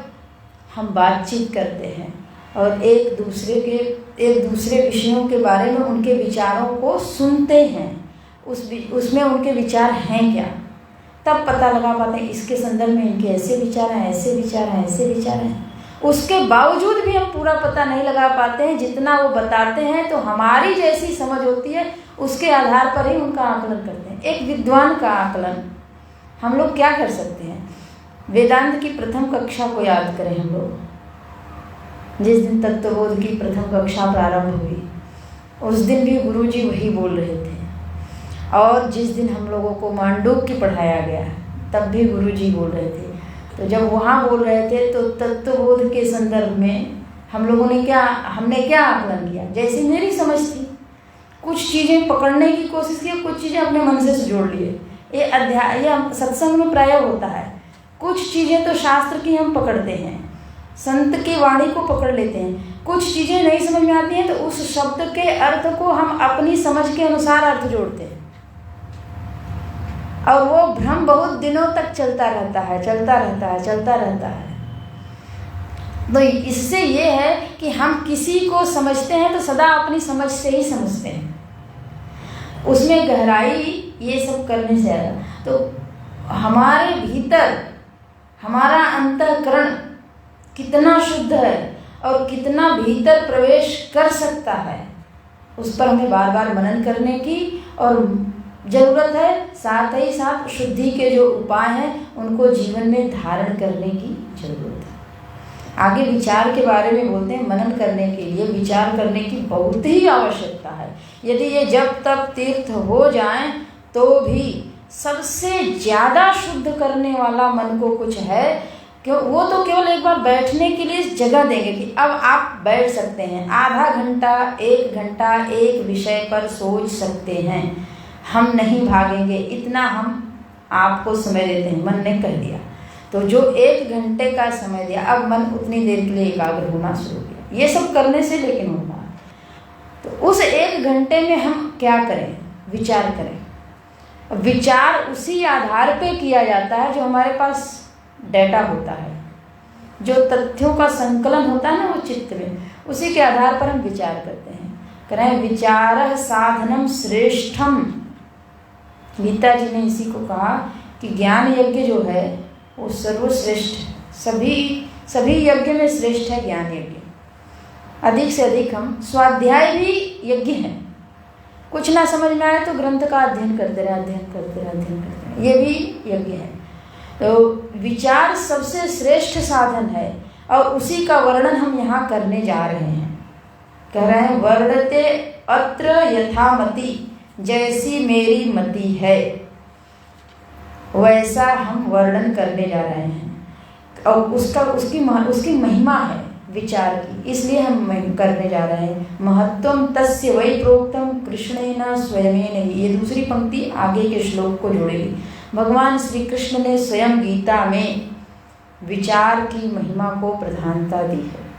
हम बातचीत करते हैं और एक दूसरे विषयों के बारे में उनके विचारों को सुनते हैं, उसमें उनके विचार हैं क्या, तब पता लगा पाते हैं इसके संदर्भ में इनके ऐसे विचार हैं, ऐसे विचार हैं, ऐसे विचार हैं। उसके बावजूद भी हम पूरा पता नहीं लगा पाते हैं। जितना वो बताते हैं तो हमारी जैसी समझ होती है, उसके आधार पर ही उनका आकलन करते हैं। एक विद्वान का आकलन हम लोग क्या कर सकते हैं? वेदांत की प्रथम कक्षा को याद करें हम लोग। जिस दिन तत्वबोध की प्रथम कक्षा प्रारंभ हुई उस दिन भी गुरुजी वही बोल रहे थे, और जिस दिन हम लोगों को मांडूक्य पढ़ाया गया तब भी गुरुजी बोल रहे थे। तो जब वहाँ बोल रहे थे तो तत्वबोध के संदर्भ में हमने क्या आकलन किया? जैसी मेरी समझ थी, कुछ चीज़ें पकड़ने की कोशिश की, कुछ चीज़ें अपने मन से जोड़ लिए। ये सत्संग में प्राय होता है। कुछ चीज़ें तो शास्त्र की हम पकड़ते हैं, संत की वाणी को पकड़ लेते हैं। कुछ चीज़ें नहीं समझ में आती हैं तो उस शब्द के अर्थ को हम अपनी समझ के अनुसार अर्थ जोड़ते हैं, और वो भ्रम बहुत दिनों तक चलता रहता है। तो इससे ये है कि हम किसी को समझते हैं तो सदा अपनी समझ से ही समझते हैं, उसमें गहराई ये सब करने से आएगा। तो हमारे भीतर हमारा अंतःकरण कितना शुद्ध है और कितना भीतर प्रवेश कर सकता है, उस पर हमें बार बार मनन करने की और ज़रूरत है। साथ ही साथ शुद्धि के जो उपाय हैं उनको जीवन में धारण करने की ज़रूरत है। आगे विचार के बारे में बोलते हैं। मनन करने के लिए विचार करने की बहुत ही आवश्यकता है। यदि ये जब तक तीर्थ हो जाएं तो भी सबसे ज़्यादा शुद्ध करने वाला मन को कुछ है कि वो तो केवल एक बार बैठने के लिए जगह देंगे कि अब आप बैठ सकते हैं, आधा घंटा 1 घंटा एक विषय पर सोच सकते हैं, हम नहीं भागेंगे, इतना हम आपको समय देते हैं। मन ने कह दिया तो जो 1 घंटे का समय दिया, अब मन उतनी देर के लिए एकाग्र होना शुरू किया। ये सब करने से लेकिन होगा तो उस 1 घंटे में हम क्या करें? विचार करें। विचार उसी आधार पे किया जाता है जो हमारे पास डेटा होता है, जो तथ्यों का संकलन होता है ना वो चित्त में, उसी के आधार पर हम विचार करते हैं। करें विचार साधनम श्रेष्ठम। गीता जी ने इसी को कहा कि ज्ञान यज्ञ जो है वो सर्वश्रेष्ठ है। सभी यज्ञ में श्रेष्ठ है ज्ञान यज्ञ। अधिक से अधिक हम स्वाध्याय भी यज्ञ है। कुछ ना समझ में आए तो ग्रंथ का अध्ययन करते रहे, ये भी यज्ञ है। तो विचार सबसे श्रेष्ठ साधन है और उसी का वर्णन हम यहाँ करने जा रहे हैं। कह रहे हैं वर्णते अत्र यथामति, जैसी मेरी मति है वैसा हम वर्णन करने जा रहे हैं। और उसकी महिमा है विचार की, इसलिए हम करने जा रहे हैं। महत्वम तस्य वै प्रोक्तम कृष्णेन स्वयमेन। ये दूसरी पंक्ति आगे के श्लोक को जोड़ेगी। भगवान श्री कृष्ण ने स्वयं गीता में विचार की महिमा को प्रधानता दी है।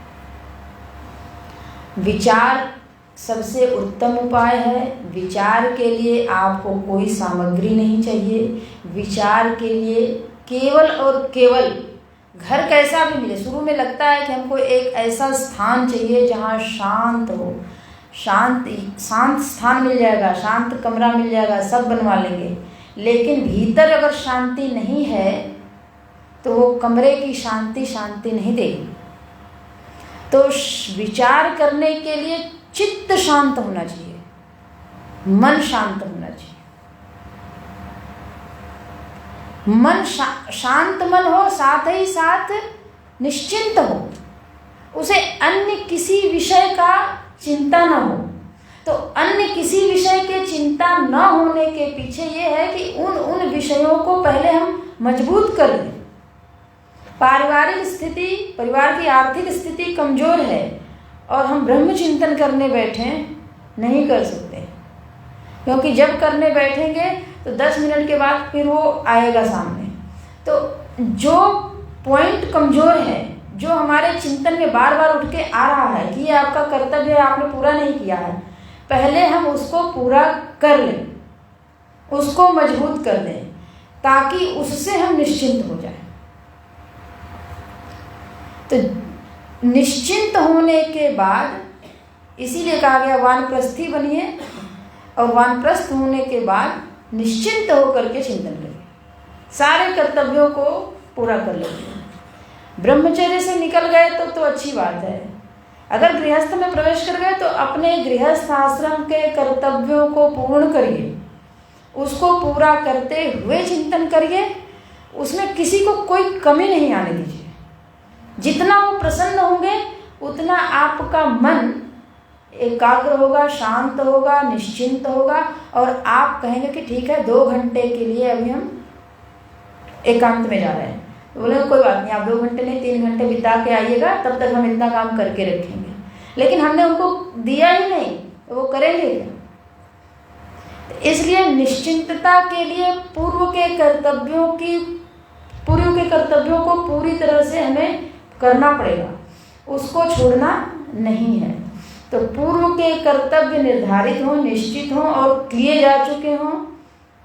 विचार सबसे उत्तम उपाय है। विचार के लिए आपको कोई सामग्री नहीं चाहिए। विचार के लिए केवल और केवल घर कैसा भी मिले। शुरू में लगता है कि हमको एक ऐसा स्थान चाहिए जहाँ शांत हो, शांत स्थान मिल जाएगा, शांत कमरा मिल जाएगा, सब बनवा लेंगे। लेकिन भीतर अगर शांति नहीं है तो वो कमरे की शांति नहीं देगी। तो विचार करने के लिए चित्त शांत होना चाहिए, मन शांत होना चाहिए। मन शांत मन हो, साथ ही साथ निश्चिंत हो, उसे अन्य किसी विषय का चिंता न हो। तो अन्य किसी विषय के चिंता न होने के पीछे ये है कि उन विषयों को पहले हम मजबूत कर लें। पारिवारिक स्थिति, परिवार की आर्थिक स्थिति कमजोर है और हम ब्रह्म चिंतन करने बैठे नहीं कर सकते, क्योंकि जब करने बैठेंगे तो 10 मिनट के बाद फिर वो आएगा सामने। तो जो पॉइंट कमजोर है, जो हमारे चिंतन में बार बार उठ के आ रहा है कि ये आपका कर्तव्य है, आपने पूरा नहीं किया है, पहले हम उसको पूरा कर लें, उसको मजबूत कर दें, ताकि उससे हम निश्चिंत हो जाएं। तो निश्चिंत होने के बाद इसीलिए कहा गया वानप्रस्थी बनिए, और वानप्रस्थ होने के बाद निश्चिंत होकर के चिंतन करिए, सारे कर्तव्यों को पूरा कर लीजिए। ब्रह्मचर्य से निकल गए तो अच्छी बात है। अगर गृहस्थ में प्रवेश कर गए तो अपने गृहस्थ आश्रम के कर्तव्यों को पूर्ण करिए, उसको पूरा करते हुए चिंतन करिए, उसमें किसी को कोई कमी नहीं आने दीजिए। जितना वो प्रसन्न होंगे उतना आपका मन एकाग्र होगा, शांत होगा, निश्चिंत होगा, और आप कहेंगे कि ठीक है 2 घंटे के लिए अभी हम एकांत में जा रहे हैं। तो बोले कोई बात नहीं, आप 2 घंटे नहीं 3 घंटे बिता के आइएगा, तब तक हम इतना काम करके रखेंगे। लेकिन हमने उनको दिया ही नहीं तो वो करेंगे क्या? तो इसलिए निश्चिंतता के लिए पूर्व के कर्तव्यों को पूरी तरह से हमें करना पड़ेगा, उसको छोड़ना नहीं है। तो पूर्व के कर्तव्य निर्धारित हों, निश्चित हों और किए जा चुके हों,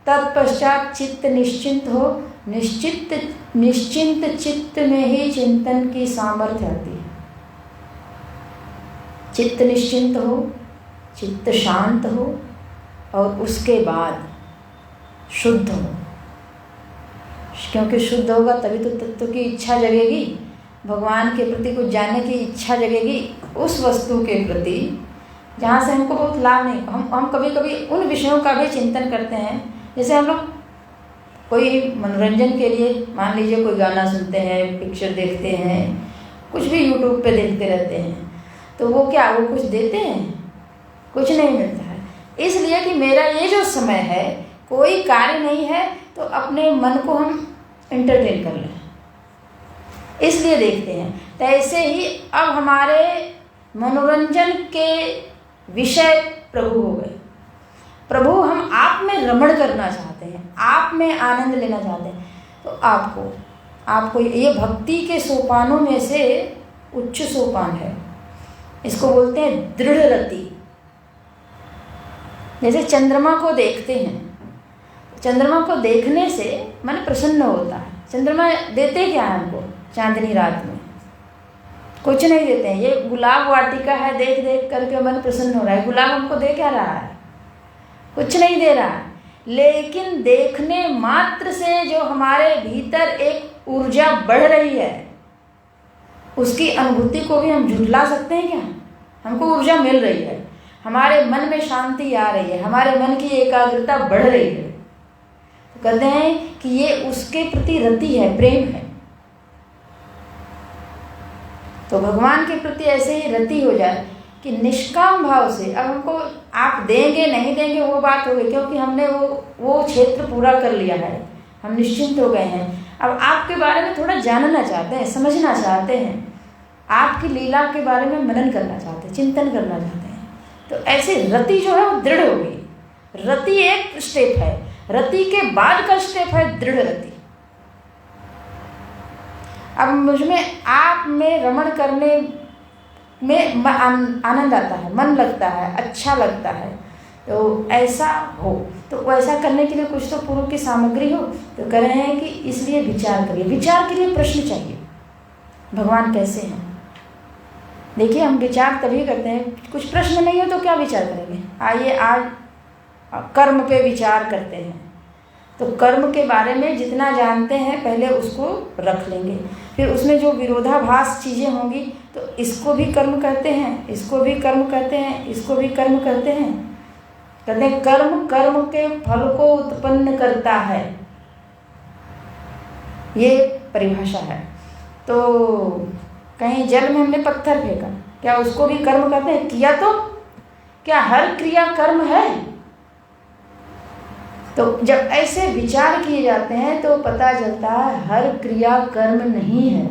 तत्पश्चात चित्त निश्चिंत हो। निश्चिंत चित्त में ही चिंतन की सामर्थ्य आती है। चित्त निश्चिंत हो, चित्त शांत हो, और उसके बाद शुद्ध हो, क्योंकि शुद्ध होगा तभी तो तत्व की इच्छा जगेगी। भगवान के प्रति कुछ जानने की इच्छा जगेगी उस वस्तु के प्रति जहाँ से हमको बहुत लाभ नहीं। हम कभी कभी उन विषयों का भी चिंतन करते हैं। जैसे हम लोग कोई मनोरंजन के लिए मान लीजिए कोई गाना सुनते हैं, पिक्चर देखते हैं, कुछ भी यूट्यूब पे देखते रहते हैं, तो वो क्या वो कुछ देते हैं? कुछ नहीं मिलता है। इसलिए कि मेरा ये जो समय है कोई कार्य नहीं है, तो अपने मन को हम एंटरटेन कर लें, इसलिए देखते हैं। तो ऐसे ही अब हमारे मनोरंजन के विषय प्रभु हो गए। प्रभु हम आप में रमण करना चाहते हैं, आप में आनंद लेना चाहते हैं। तो आपको ये भक्ति के सोपानों में से उच्च सोपान है। इसको बोलते हैं दृढ़ रति। जैसे चंद्रमा को देखते हैं, चंद्रमा को देखने से मन प्रसन्न होता है। चंद्रमा देते क्या है हमको? चांदनी रात में कुछ नहीं देते हैं। ये गुलाब वाटिका है, देख देख करके मन प्रसन्न हो रहा है। गुलाब हमको दे क्या रहा है? कुछ नहीं दे रहा है। लेकिन देखने मात्र से जो हमारे भीतर एक ऊर्जा बढ़ रही है, उसकी अनुभूति को भी हम झुठला सकते हैं क्या? हमको ऊर्जा मिल रही है, हमारे मन में शांति आ रही है, हमारे मन की एकाग्रता बढ़ रही है। तो कहते हैं कि ये उसके प्रति रति है, प्रेम है। तो भगवान के प्रति ऐसे ही रति हो जाए कि निष्काम भाव से। अब हमको आप देंगे नहीं देंगे वो बात हो गई, क्योंकि हमने वो क्षेत्र पूरा कर लिया है, हम निश्चिंत हो गए हैं। अब आपके बारे में थोड़ा जानना चाहते हैं, समझना चाहते हैं, आपकी लीला के बारे में मनन करना चाहते हैं, चिंतन करना चाहते हैं। तो ऐसे रति जो है वो दृढ़ हो गई। रति एक स्टेप है, रति के बाद का स्टेप है दृढ़ रति। अब मुझमें आप में रमण करने में आनंद आता है, मन लगता है, अच्छा लगता है। तो ऐसा हो, तो वैसा करने के लिए कुछ तो पूर्व की सामग्री हो। तो कह रहे हैं कि इसलिए विचार करिए। विचार के लिए प्रश्न चाहिए, भगवान कैसे हैं। देखिए हम विचार तभी करते हैं, कुछ प्रश्न नहीं हो तो क्या विचार करेंगे। आइए आज कर्म पे विचार करते हैं। तो कर्म के बारे में जितना जानते हैं पहले उसको रख लेंगे, फिर उसमें जो विरोधाभास चीज़ें होंगी तो इसको भी कर्म करते हैं, इसको भी कर्म करते हैं, इसको भी कर्म करते हैं। कहते हैं कर्म कर्म के फल को उत्पन्न करता है, ये परिभाषा है। तो कहीं जल में हमने पत्थर फेंका, क्या उसको भी कर्म कहते हैं? किया तो क्या हर क्रिया कर्म है? तो जब ऐसे विचार किए जाते हैं तो पता चलता है हर क्रिया कर्म नहीं है।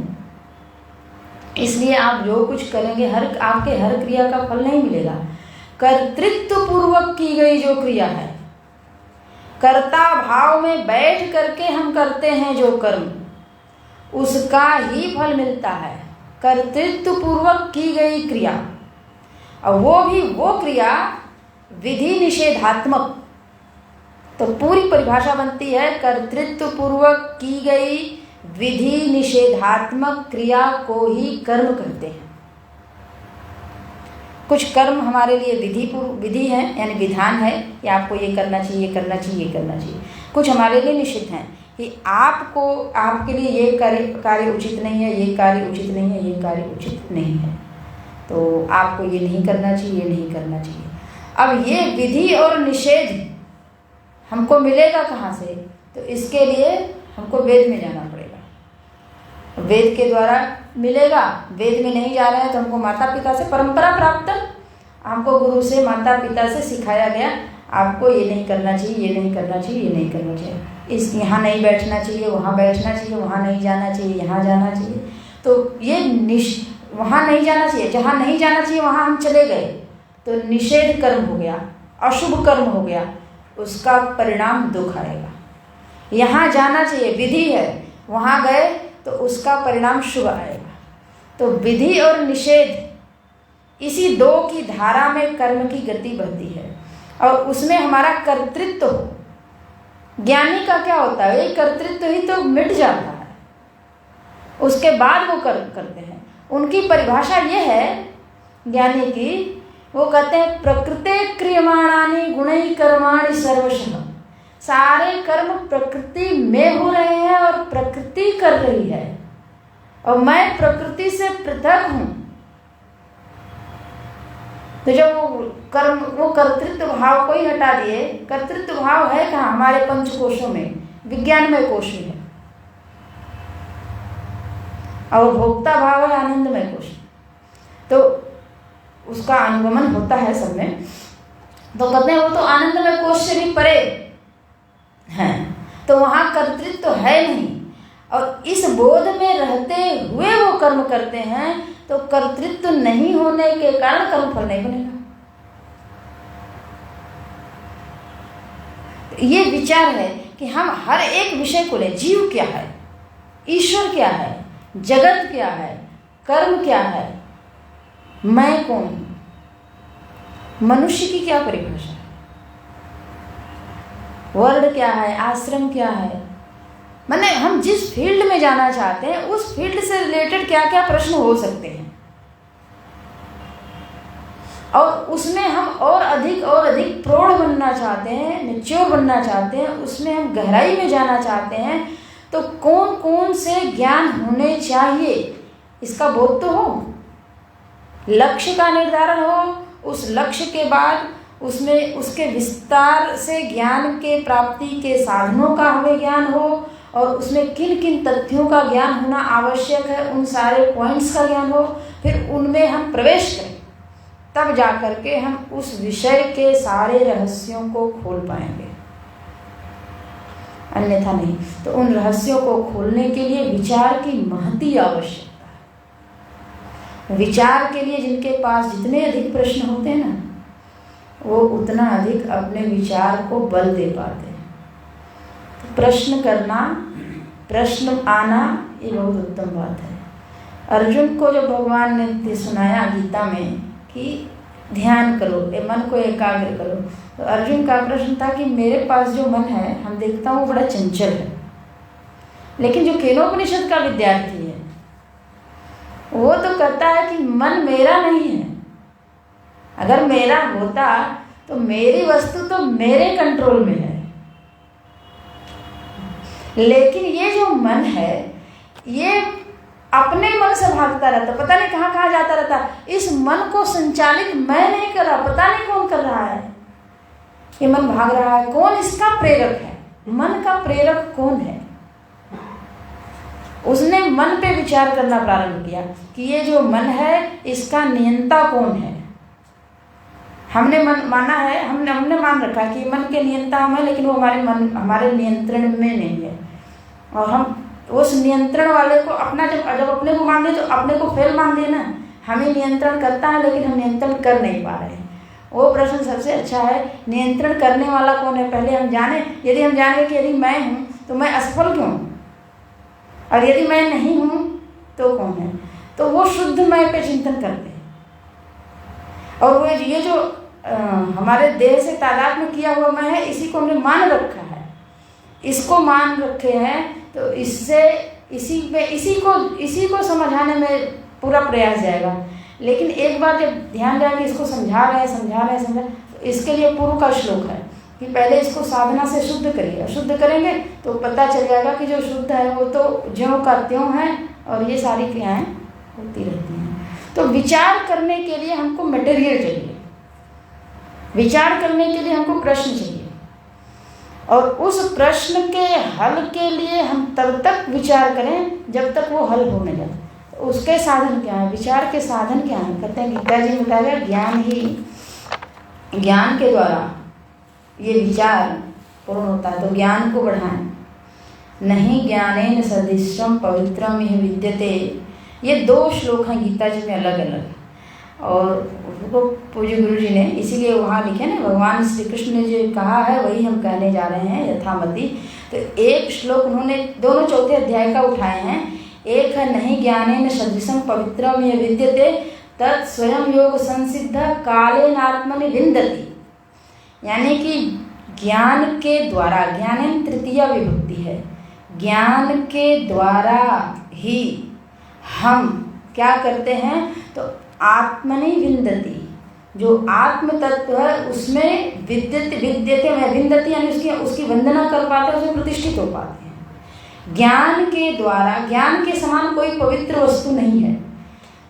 इसलिए आप जो कुछ करेंगे आपके हर क्रिया का फल नहीं मिलेगा। कर्तृत्व पूर्वक की गई जो क्रिया है, कर्ता भाव में बैठ करके हम करते हैं जो कर्म, उसका ही फल मिलता है। कर्तृत्व पूर्वक की गई क्रिया, और वो भी वो क्रिया विधि निषेधात्मक। तो पूरी परिभाषा बनती है कर्तृत्व पूर्वक की गई विधि निषेधात्मक क्रिया को ही कर्म कहते हैं। कुछ कर्म हमारे लिए विधि है, यानी विधान है कि आपको ये करना चाहिए, ये करना चाहिए, ये करना चाहिए। कुछ हमारे लिए निषिद्ध हैं कि आपके लिए ये कार्य उचित नहीं है, ये कार्य उचित नहीं है, ये कार्य उचित नहीं है, तो आपको ये नहीं करना चाहिए, ये नहीं करना चाहिए। अब ये विधि और निषेध हमको मिलेगा कहाँ से? तो इसके लिए हमको वेद में जाना पड़ेगा, वेद के द्वारा मिलेगा। वेद में नहीं जा रहे हैं तो हमको माता पिता से परंपरा प्राप्त, हमको गुरु से माता पिता से सिखाया गया आपको ये नहीं करना चाहिए, ये नहीं करना चाहिए, ये नहीं करना चाहिए, यहाँ नहीं बैठना चाहिए, वहाँ बैठना चाहिए, वहाँ नहीं जाना चाहिए, यहाँ जाना चाहिए। तो ये वहाँ नहीं जाना चाहिए, जहाँ नहीं जाना चाहिए वहाँ हम चले गए तो निषेध कर्म हो गया, अशुभ कर्म हो गया, उसका परिणाम दुख आएगा। यहाँ जाना चाहिए, विधि है, वहाँ गए तो उसका परिणाम शुभ आएगा। तो विधि और निषेध इसी दो की धारा में कर्म की गति बढ़ती है, और उसमें हमारा कर्तृत्व हो। ज्ञानी का क्या होता है? ये कर्तृत्व ही तो मिट जाता है, उसके बाद वो कर्म करते हैं। उनकी परिभाषा ये है ज्ञानी की, वो कहते हैं प्रकृते क्रियमाणानि गुणै कर्माणि सर्वशः। सारे कर्म प्रकृति में हो रहे हैं और प्रकृति कर रही है। और मैं प्रकृति से पृथक हूँ। तो जब वो कर्तृत्व भाव को ही हटा दिए, कर्तृत्व भाव है कहाँ? हमारे पंचकोशों में, विज्ञानमय कोश में है, और भोक्ता भाव है आनंदमय कोश। तो उसका अनुगमन होता है सब में। तो कहते हैं वो तो आनंदमय कोश से भी परे है, तो वहाँ कर्तृत्व तो है नहीं। और इस बोध में रहते हुए वो कर्म करते हैं, तो कर्तृत्व नहीं होने के कारण कर्म फल नहीं बनेगा। ये विचार है कि हम हर एक विषय को लें। जीव क्या है, ईश्वर क्या है, जगत क्या है, कर्म क्या है, मैं कौन हूं, मनुष्य की क्या परिभाषा है, वर्ण क्या है, आश्रम क्या है। माने हम जिस फील्ड में जाना चाहते हैं उस फील्ड से रिलेटेड क्या क्या प्रश्न हो सकते हैं, और उसमें हम और अधिक प्रौढ़ बनना चाहते हैं, मैच्योर बनना चाहते हैं, उसमें हम गहराई में जाना चाहते हैं, तो कौन कौन से ज्ञान होने चाहिए इसका बोध तो हो, लक्ष्य का निर्धारण हो, उस लक्ष्य के बाद उसमें उसके विस्तार से ज्ञान के प्राप्ति के साधनों का हमें ज्ञान हो, और उसमें किन किन तथ्यों का ज्ञान होना आवश्यक है, उन सारे पॉइंट्स का ज्ञान हो, फिर उनमें हम प्रवेश करें, तब जाकर के हम उस विषय के सारे रहस्यों को खोल पाएंगे, अन्यथा नहीं। तो उन रहस्यों को खोलने के लिए विचार की महती आवश्यकता है। विचार के लिए जिनके पास जितने अधिक प्रश्न होते हैं ना, वो उतना अधिक अपने विचार को बल दे पाते हैं। तो प्रश्न करना, प्रश्न आना, ये बहुत उत्तम बात है। अर्जुन को जो भगवान ने सुनाया गीता में कि ध्यान करो, ये मन को एकाग्र करो, तो अर्जुन का प्रश्न था कि मेरे पास जो मन है, हम देखता हूँ वो बड़ा चंचल है, लेकिन जो केनोपनिषद का विद्यार्थी है वो तो कहता है कि मन मेरा नहीं है। अगर मेरा होता तो मेरी वस्तु तो मेरे कंट्रोल में है, लेकिन ये जो मन है ये अपने मन से भागता रहता, पता नहीं कहाँ कहाँ जाता रहता। इस मन को संचालित मैं नहीं कर रहा, पता नहीं कौन कर रहा है। ये मन भाग रहा है, कौन इसका प्रेरक है? मन का प्रेरक कौन है? उसने मन पे विचार करना प्रारंभ किया कि ये जो मन है इसका नियंता कौन है। हमने मन माना है, हमने मान रखा है कि मन के नियंता हम है, लेकिन वो हमारे नियंत्रण में नहीं है। और हम उस नियंत्रण वाले को अपना जब अपने को मान ले तो अपने को फेल मान लेना। हमें नियंत्रण करता है लेकिन हम नियंत्रण कर नहीं पा रहे हैं। वो प्रश्न सबसे अच्छा है, नियंत्रण करने वाला कौन है पहले हम जाने। यदि हम जाने कि यदि मैं हूँ तो मैं असफल क्यों, और यदि मैं नहीं हूँ तो कौन है, तो वो शुद्ध मैं पे चिंतन करते हैं। और वो ये जो हमारे देह से तादाद में किया हुआ मैं है, इसी को हमने मान रखा है, इसको मान रखे हैं, तो इससे इसी को समझाने में पूरा प्रयास जाएगा। लेकिन एक बार जब ध्यान जाए कि इसको समझा रहे हैं, तो इसके लिए पूर्व का श्लोक है कि पहले इसको साधना से शुद्ध करिए। शुद्ध करेंगे तो पता चल जाएगा कि जो शुद्ध है वो तो ज्यों का त्यों है, और ये सारी क्रियाएं होती रहती हैं। तो विचार करने के लिए हमको मटेरियल चाहिए, विचार करने के लिए हमको प्रश्न चाहिए, और उस प्रश्न के हल के लिए हम तब तक विचार करें जब तक वो हल हो न जाए। तो उसके साधन क्या है, विचार के साधन क्या है? कहते हैं गीता जी बताया, ज्ञान के द्वारा ये विचार पूर्ण होता है। तो ज्ञान को बढ़ाएं। नहीं ज्ञानेन सदृशम पवित्रम यह विद्यते। ये 2 श्लोक हैं गीता जी में अलग अलग, और उसको पूज्य गुरु जी ने इसीलिए वहाँ लिखे ना, भगवान श्री कृष्ण ने जो कहा है वही हम कहने जा रहे हैं यथामति। तो एक श्लोक उन्होंने दोनों 4थे अध्याय का उठाए हैं। एक है नहीं ज्ञानेन सदृशम पवित्रम यह विद्यते तत् स्वयं योग संसिद्ध कालेन आत्मनि विन्दति। यानी कि ज्ञान के द्वारा, ज्ञानेन तृतीया विभक्ति है, ज्ञान के द्वारा ही हम क्या करते हैं, तो आत्मनि विन्दति, जो आत्म तत्व है उसमें विद्यते में विन्दति, यानी उसकी वंदना कर पाते हैं, उसमें प्रतिष्ठित हो पाते हैं। ज्ञान के द्वारा, ज्ञान के समान कोई पवित्र वस्तु नहीं है।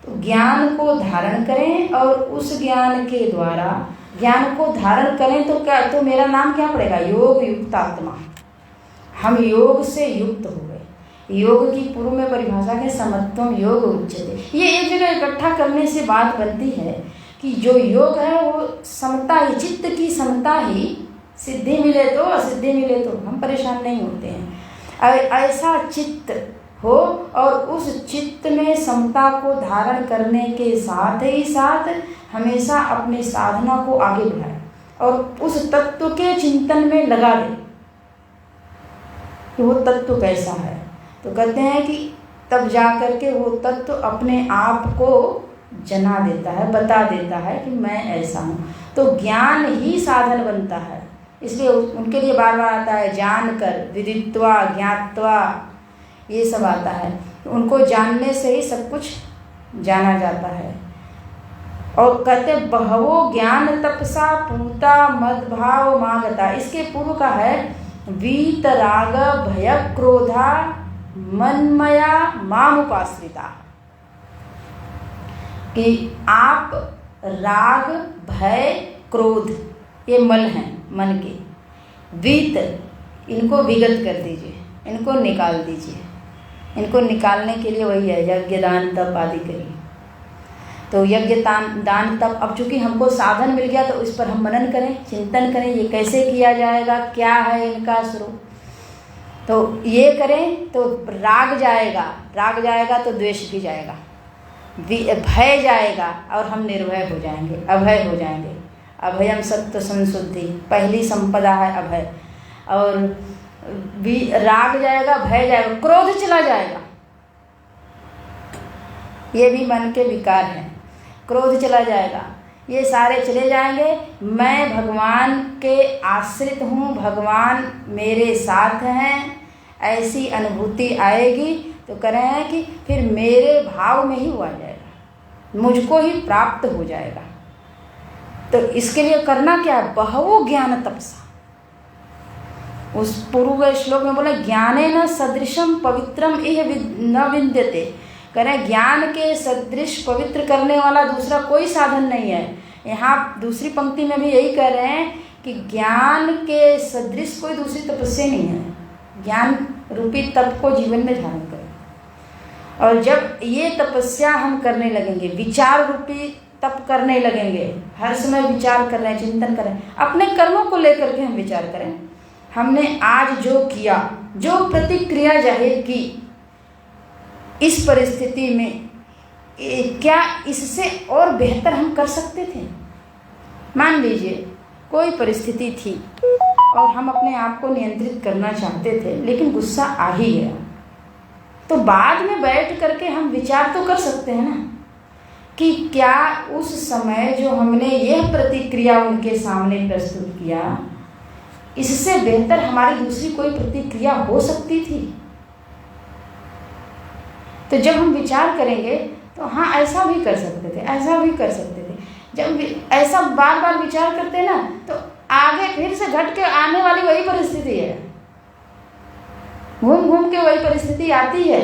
तो ज्ञान को धारण करें और उस ज्ञान के द्वारा, ज्ञान को धारण करें तो क्या, तो मेरा नाम क्या पड़ेगा? योग युक्त आत्मा। हम योग से युक्त हो गए। योग की पूर्व में परिभाषा के समत्वम योग उच्यते। ये एक जगह इकट्ठा करने से बात बनती है कि जो योग है वो समता ही, चित्त की समता ही, सिद्धि मिले तो असिद्धि मिले तो हम परेशान नहीं होते हैं। ऐसा चित्त हो और उस चित्त में समता को धारण करने के साथ ही साथ हमेशा अपनी साधना को आगे बढ़ाए और उस तत्व के चिंतन में लगा दे कि वो तत्व कैसा है। तो कहते हैं कि तब जा कर के वो तत्व अपने आप को जना देता है, बता देता है कि मैं ऐसा हूँ। तो ज्ञान ही साधन बनता है। इसलिए उनके लिए बार बार आता है जानकर, विदित्वा, ज्ञात्वा, ये सब आता है। तो उनको जानने से ही सब कुछ जाना जाता है। और कहते बहवो ज्ञान तपसा पूता मदभाव मागता। इसके पूर्व का है वीत राग भय क्रोधा मनमया मामुपाश्रिता, कि आप राग भय क्रोध ये मल हैं मन के, वीत इनको विगत कर दीजिए, इनको निकाल दीजिए। इनको निकालने के लिए वही है यज्ञ दान तप आदि करिए। तो यज्ञ दान तप, अब चूंकि हमको साधन मिल गया तो इस पर हम मनन करें, चिंतन करें, ये कैसे किया जाएगा, क्या है इनका स्वरूप। तो ये करें तो राग जाएगा तो द्वेष भी जाएगा, भय जाएगा और हम निर्भय हो जाएंगे, अभय हो जाएंगे। अभयम सत्व संशुद्धि, पहली संपदा है अभय। और राग जाएगा, भय जाएगा, क्रोध चला जाएगा, ये भी मन के विकार हैं। क्रोध चला जाएगा, ये सारे चले जाएंगे। मैं भगवान के आश्रित हूँ, भगवान मेरे साथ हैं, ऐसी अनुभूति आएगी। तो कह रहे हैं कि फिर मेरे भाव में ही हुआ जाएगा, मुझको ही प्राप्त हो जाएगा। तो इसके लिए करना क्या है? बहवो ज्ञान तपसा। उस पूर्व श्लोक में बोला ज्ञाने न सदृशम पवित्रम इह न विद्यते। कह रहे ज्ञान के सदृश पवित्र करने वाला दूसरा कोई साधन नहीं है। यहाँ दूसरी पंक्ति में भी यही कह रहे हैं कि ज्ञान के सदृश कोई दूसरी तपस्या नहीं है। ज्ञान रूपी तप को जीवन में धारण करें। और जब ये तपस्या हम करने लगेंगे, विचार रूपी तप करने लगेंगे, हर समय विचार कर रहे हैं, चिंतन कर रहे हैं, अपने कर्मों को लेकर के हम विचार करें। हमने आज जो किया, जो प्रतिक्रिया जाहिर की, इस परिस्थिति में क्या इससे और बेहतर हम कर सकते थे? मान लीजिए कोई परिस्थिति थी और हम अपने आप को नियंत्रित करना चाहते थे, लेकिन गुस्सा आ ही गया, तो बाद में बैठ करके हम विचार तो कर सकते हैं ना कि क्या उस समय जो हमने यह प्रतिक्रिया उनके सामने प्रस्तुत किया, इससे बेहतर हमारी दूसरी कोई प्रतिक्रिया हो सकती थी। तो जब हम विचार करेंगे तो हाँ ऐसा भी कर सकते थे, ऐसा भी कर सकते थे। जब ऐसा बार बार विचार करते ना तो आगे फिर से घट के आने वाली वही परिस्थिति है, घूम घूम के वही परिस्थिति आती है।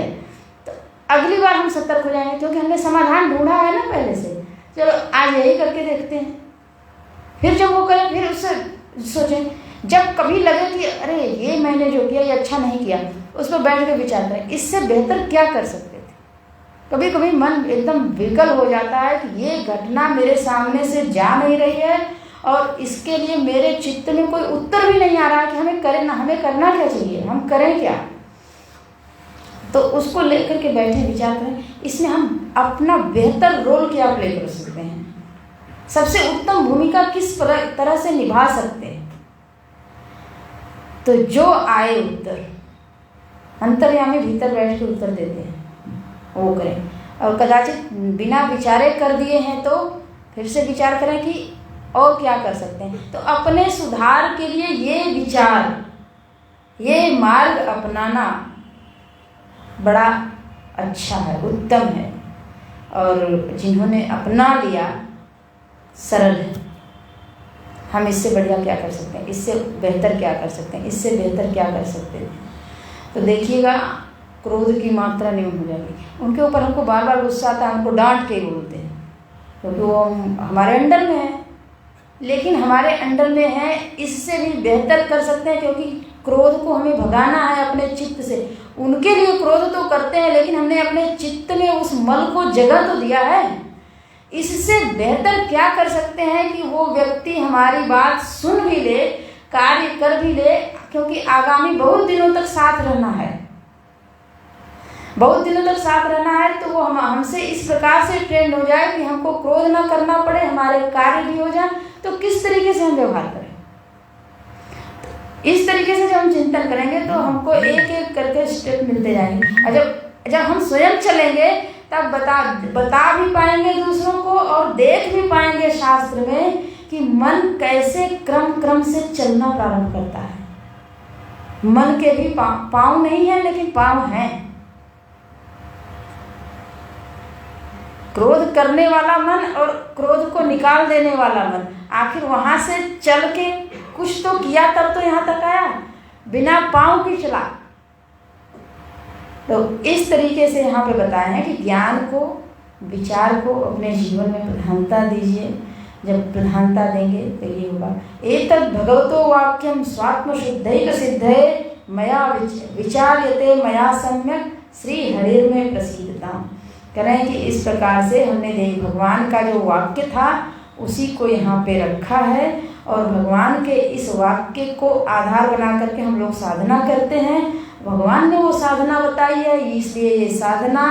तो अगली बार हम सतर्क हो जाएंगे, क्योंकि हमने समाधान ढूंढा है ना पहले से। चलो आज यही करके देखते हैं। फिर जब वो करें फिर उससे सोचें। जब कभी लगे कि अरे ये मैंने जो किया ये अच्छा नहीं किया, उस पर बैठ के विचार करें इससे बेहतर क्या कर सकते थे। कभी कभी मन एकदम विकल हो जाता है कि ये घटना मेरे सामने से जा नहीं रही है और इसके लिए मेरे चित्त में कोई उत्तर भी नहीं आ रहा है कि हमें करना क्या चाहिए, हम करें क्या। तो उसको लेकर के बैठे विचार करें, इसमें हम अपना बेहतर रोल क्या प्ले कर सकते हैं, सबसे उत्तम भूमिका किस तरह से निभा सकते हैं। तो जो आए उत्तर, अंतर्यामी भीतर बैठ के उत्तर देते हैं, वो करें। और कदाचित बिना विचारे कर दिए हैं तो फिर से विचार करें कि और क्या कर सकते हैं। तो अपने सुधार के लिए ये विचार, ये मार्ग अपनाना बड़ा अच्छा है, उत्तम है। और जिन्होंने अपना लिया सरल है। हम इससे बढ़िया क्या कर सकते हैं, इससे बेहतर क्या कर सकते हैं, इससे बेहतर क्या कर सकते हैं। तो देखिएगा क्रोध की मात्रा न्यून हो जाएगी। उनके ऊपर हमको बार बार गुस्सा आता है, उनको डांट के बोलते हैं क्योंकि वो हमारे अंडर में है, लेकिन हमारे अंडर में है इससे भी बेहतर कर सकते हैं, क्योंकि क्रोध को हमें भगाना है अपने चित्त से। उनके लिए क्रोध तो करते हैं, लेकिन हमने अपने चित्त में उस मल को जगह तो दिया है। इससे बेहतर क्या कर सकते हैं कि वो व्यक्ति हमारी बात सुन भी ले, कार्य कर भी ले, क्योंकि आगामी बहुत दिनों तक साथ रहना है, बहुत दिनों तक साथ रहना है। तो वो हमसे इस प्रकार से ट्रेंड हो जाए कि हमको क्रोध ना करना पड़े, हमारे कार्य भी हो जाए। तो किस तरीके से हम व्यवहार करें, इस तरीके से जब हम चिंतन करेंगे तो हमको एक एक करके स्टेप मिलते जाएंगे। और जब हम स्वयं चलेंगे तब बता भी पाएंगे दूसरों को, और देख भी पाएंगे शास्त्र में कि मन कैसे क्रम से चलना प्रारंभ करता है। मन के भी पाँव नहीं है, लेकिन पाँव हैं। क्रोध करने वाला मन और क्रोध को निकाल देने वाला मन, आखिर वहां से चल के कुछ तो किया, तब तो यहाँ तक आया, बिना पाँव के चला। तो इस तरीके से यहाँ पे बताया है कि ज्ञान को, विचार को अपने जीवन में प्रधानता दीजिए। जब प्रधानता देंगे तो ये होगा। एतद् भगवतो वाक्यम स्वात्म शुद्धैक सिद्धये मया विचार्यते मया सम्यक श्री हरिर्मे प्रसीदता। कह रहे हैं कि इस प्रकार से हमने भगवान का जो वाक्य था उसी को यहाँ पे रखा है, और भगवान के इस वाक्य को आधार बना करके हम लोग साधना करते हैं। भगवान ने वो साधना बताई है, इसलिए ये साधना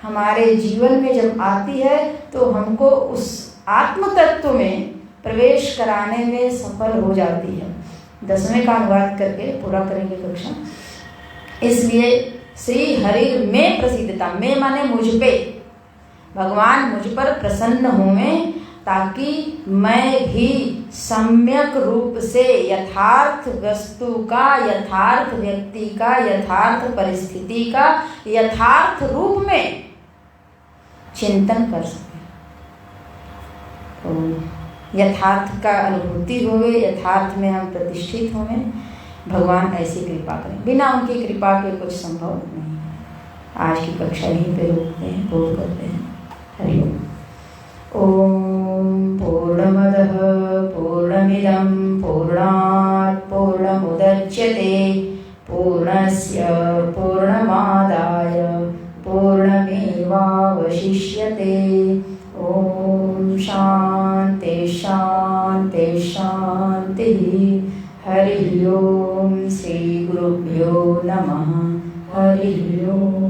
हमारे जीवन में जब आती है तो हमको उस आत्म तत्व में प्रवेश कराने में सफल हो जाती है। 10वें का अनुवाद करके पूरा करेंगे कक्षा। इसलिए श्री हरि में प्रसिद्धता, में माने मुझ पे, भगवान मुझ पर प्रसन्न हों, ताकि मैं भी सम्यक रूप से यथार्थ वस्तु का, यथार्थ व्यक्ति का, यथार्थ परिस्थिति का यथार्थ रूप में चिंतन कर सके। तो यथार्थ का अनुभूति होवे, यथार्थ में हम प्रतिष्ठित होवे। भगवान ऐसी कृपा करें, बिना उनकी कृपा के कुछ संभव नहीं है। आज की कक्षा यहीं पे रोकते हैं, पूर्ण करते हैं। हरि ओम। ओम पूर्णमदः पूर्णमिदं पूर्णात् पूर्णमुदच्यते पूर्णस्य पूर्णमादाय पूर्णमेवावशिष्यते। ओम शांति शांति शांति। हरि ओम। श्री गुरुभ्यो नमः। हरि ओम।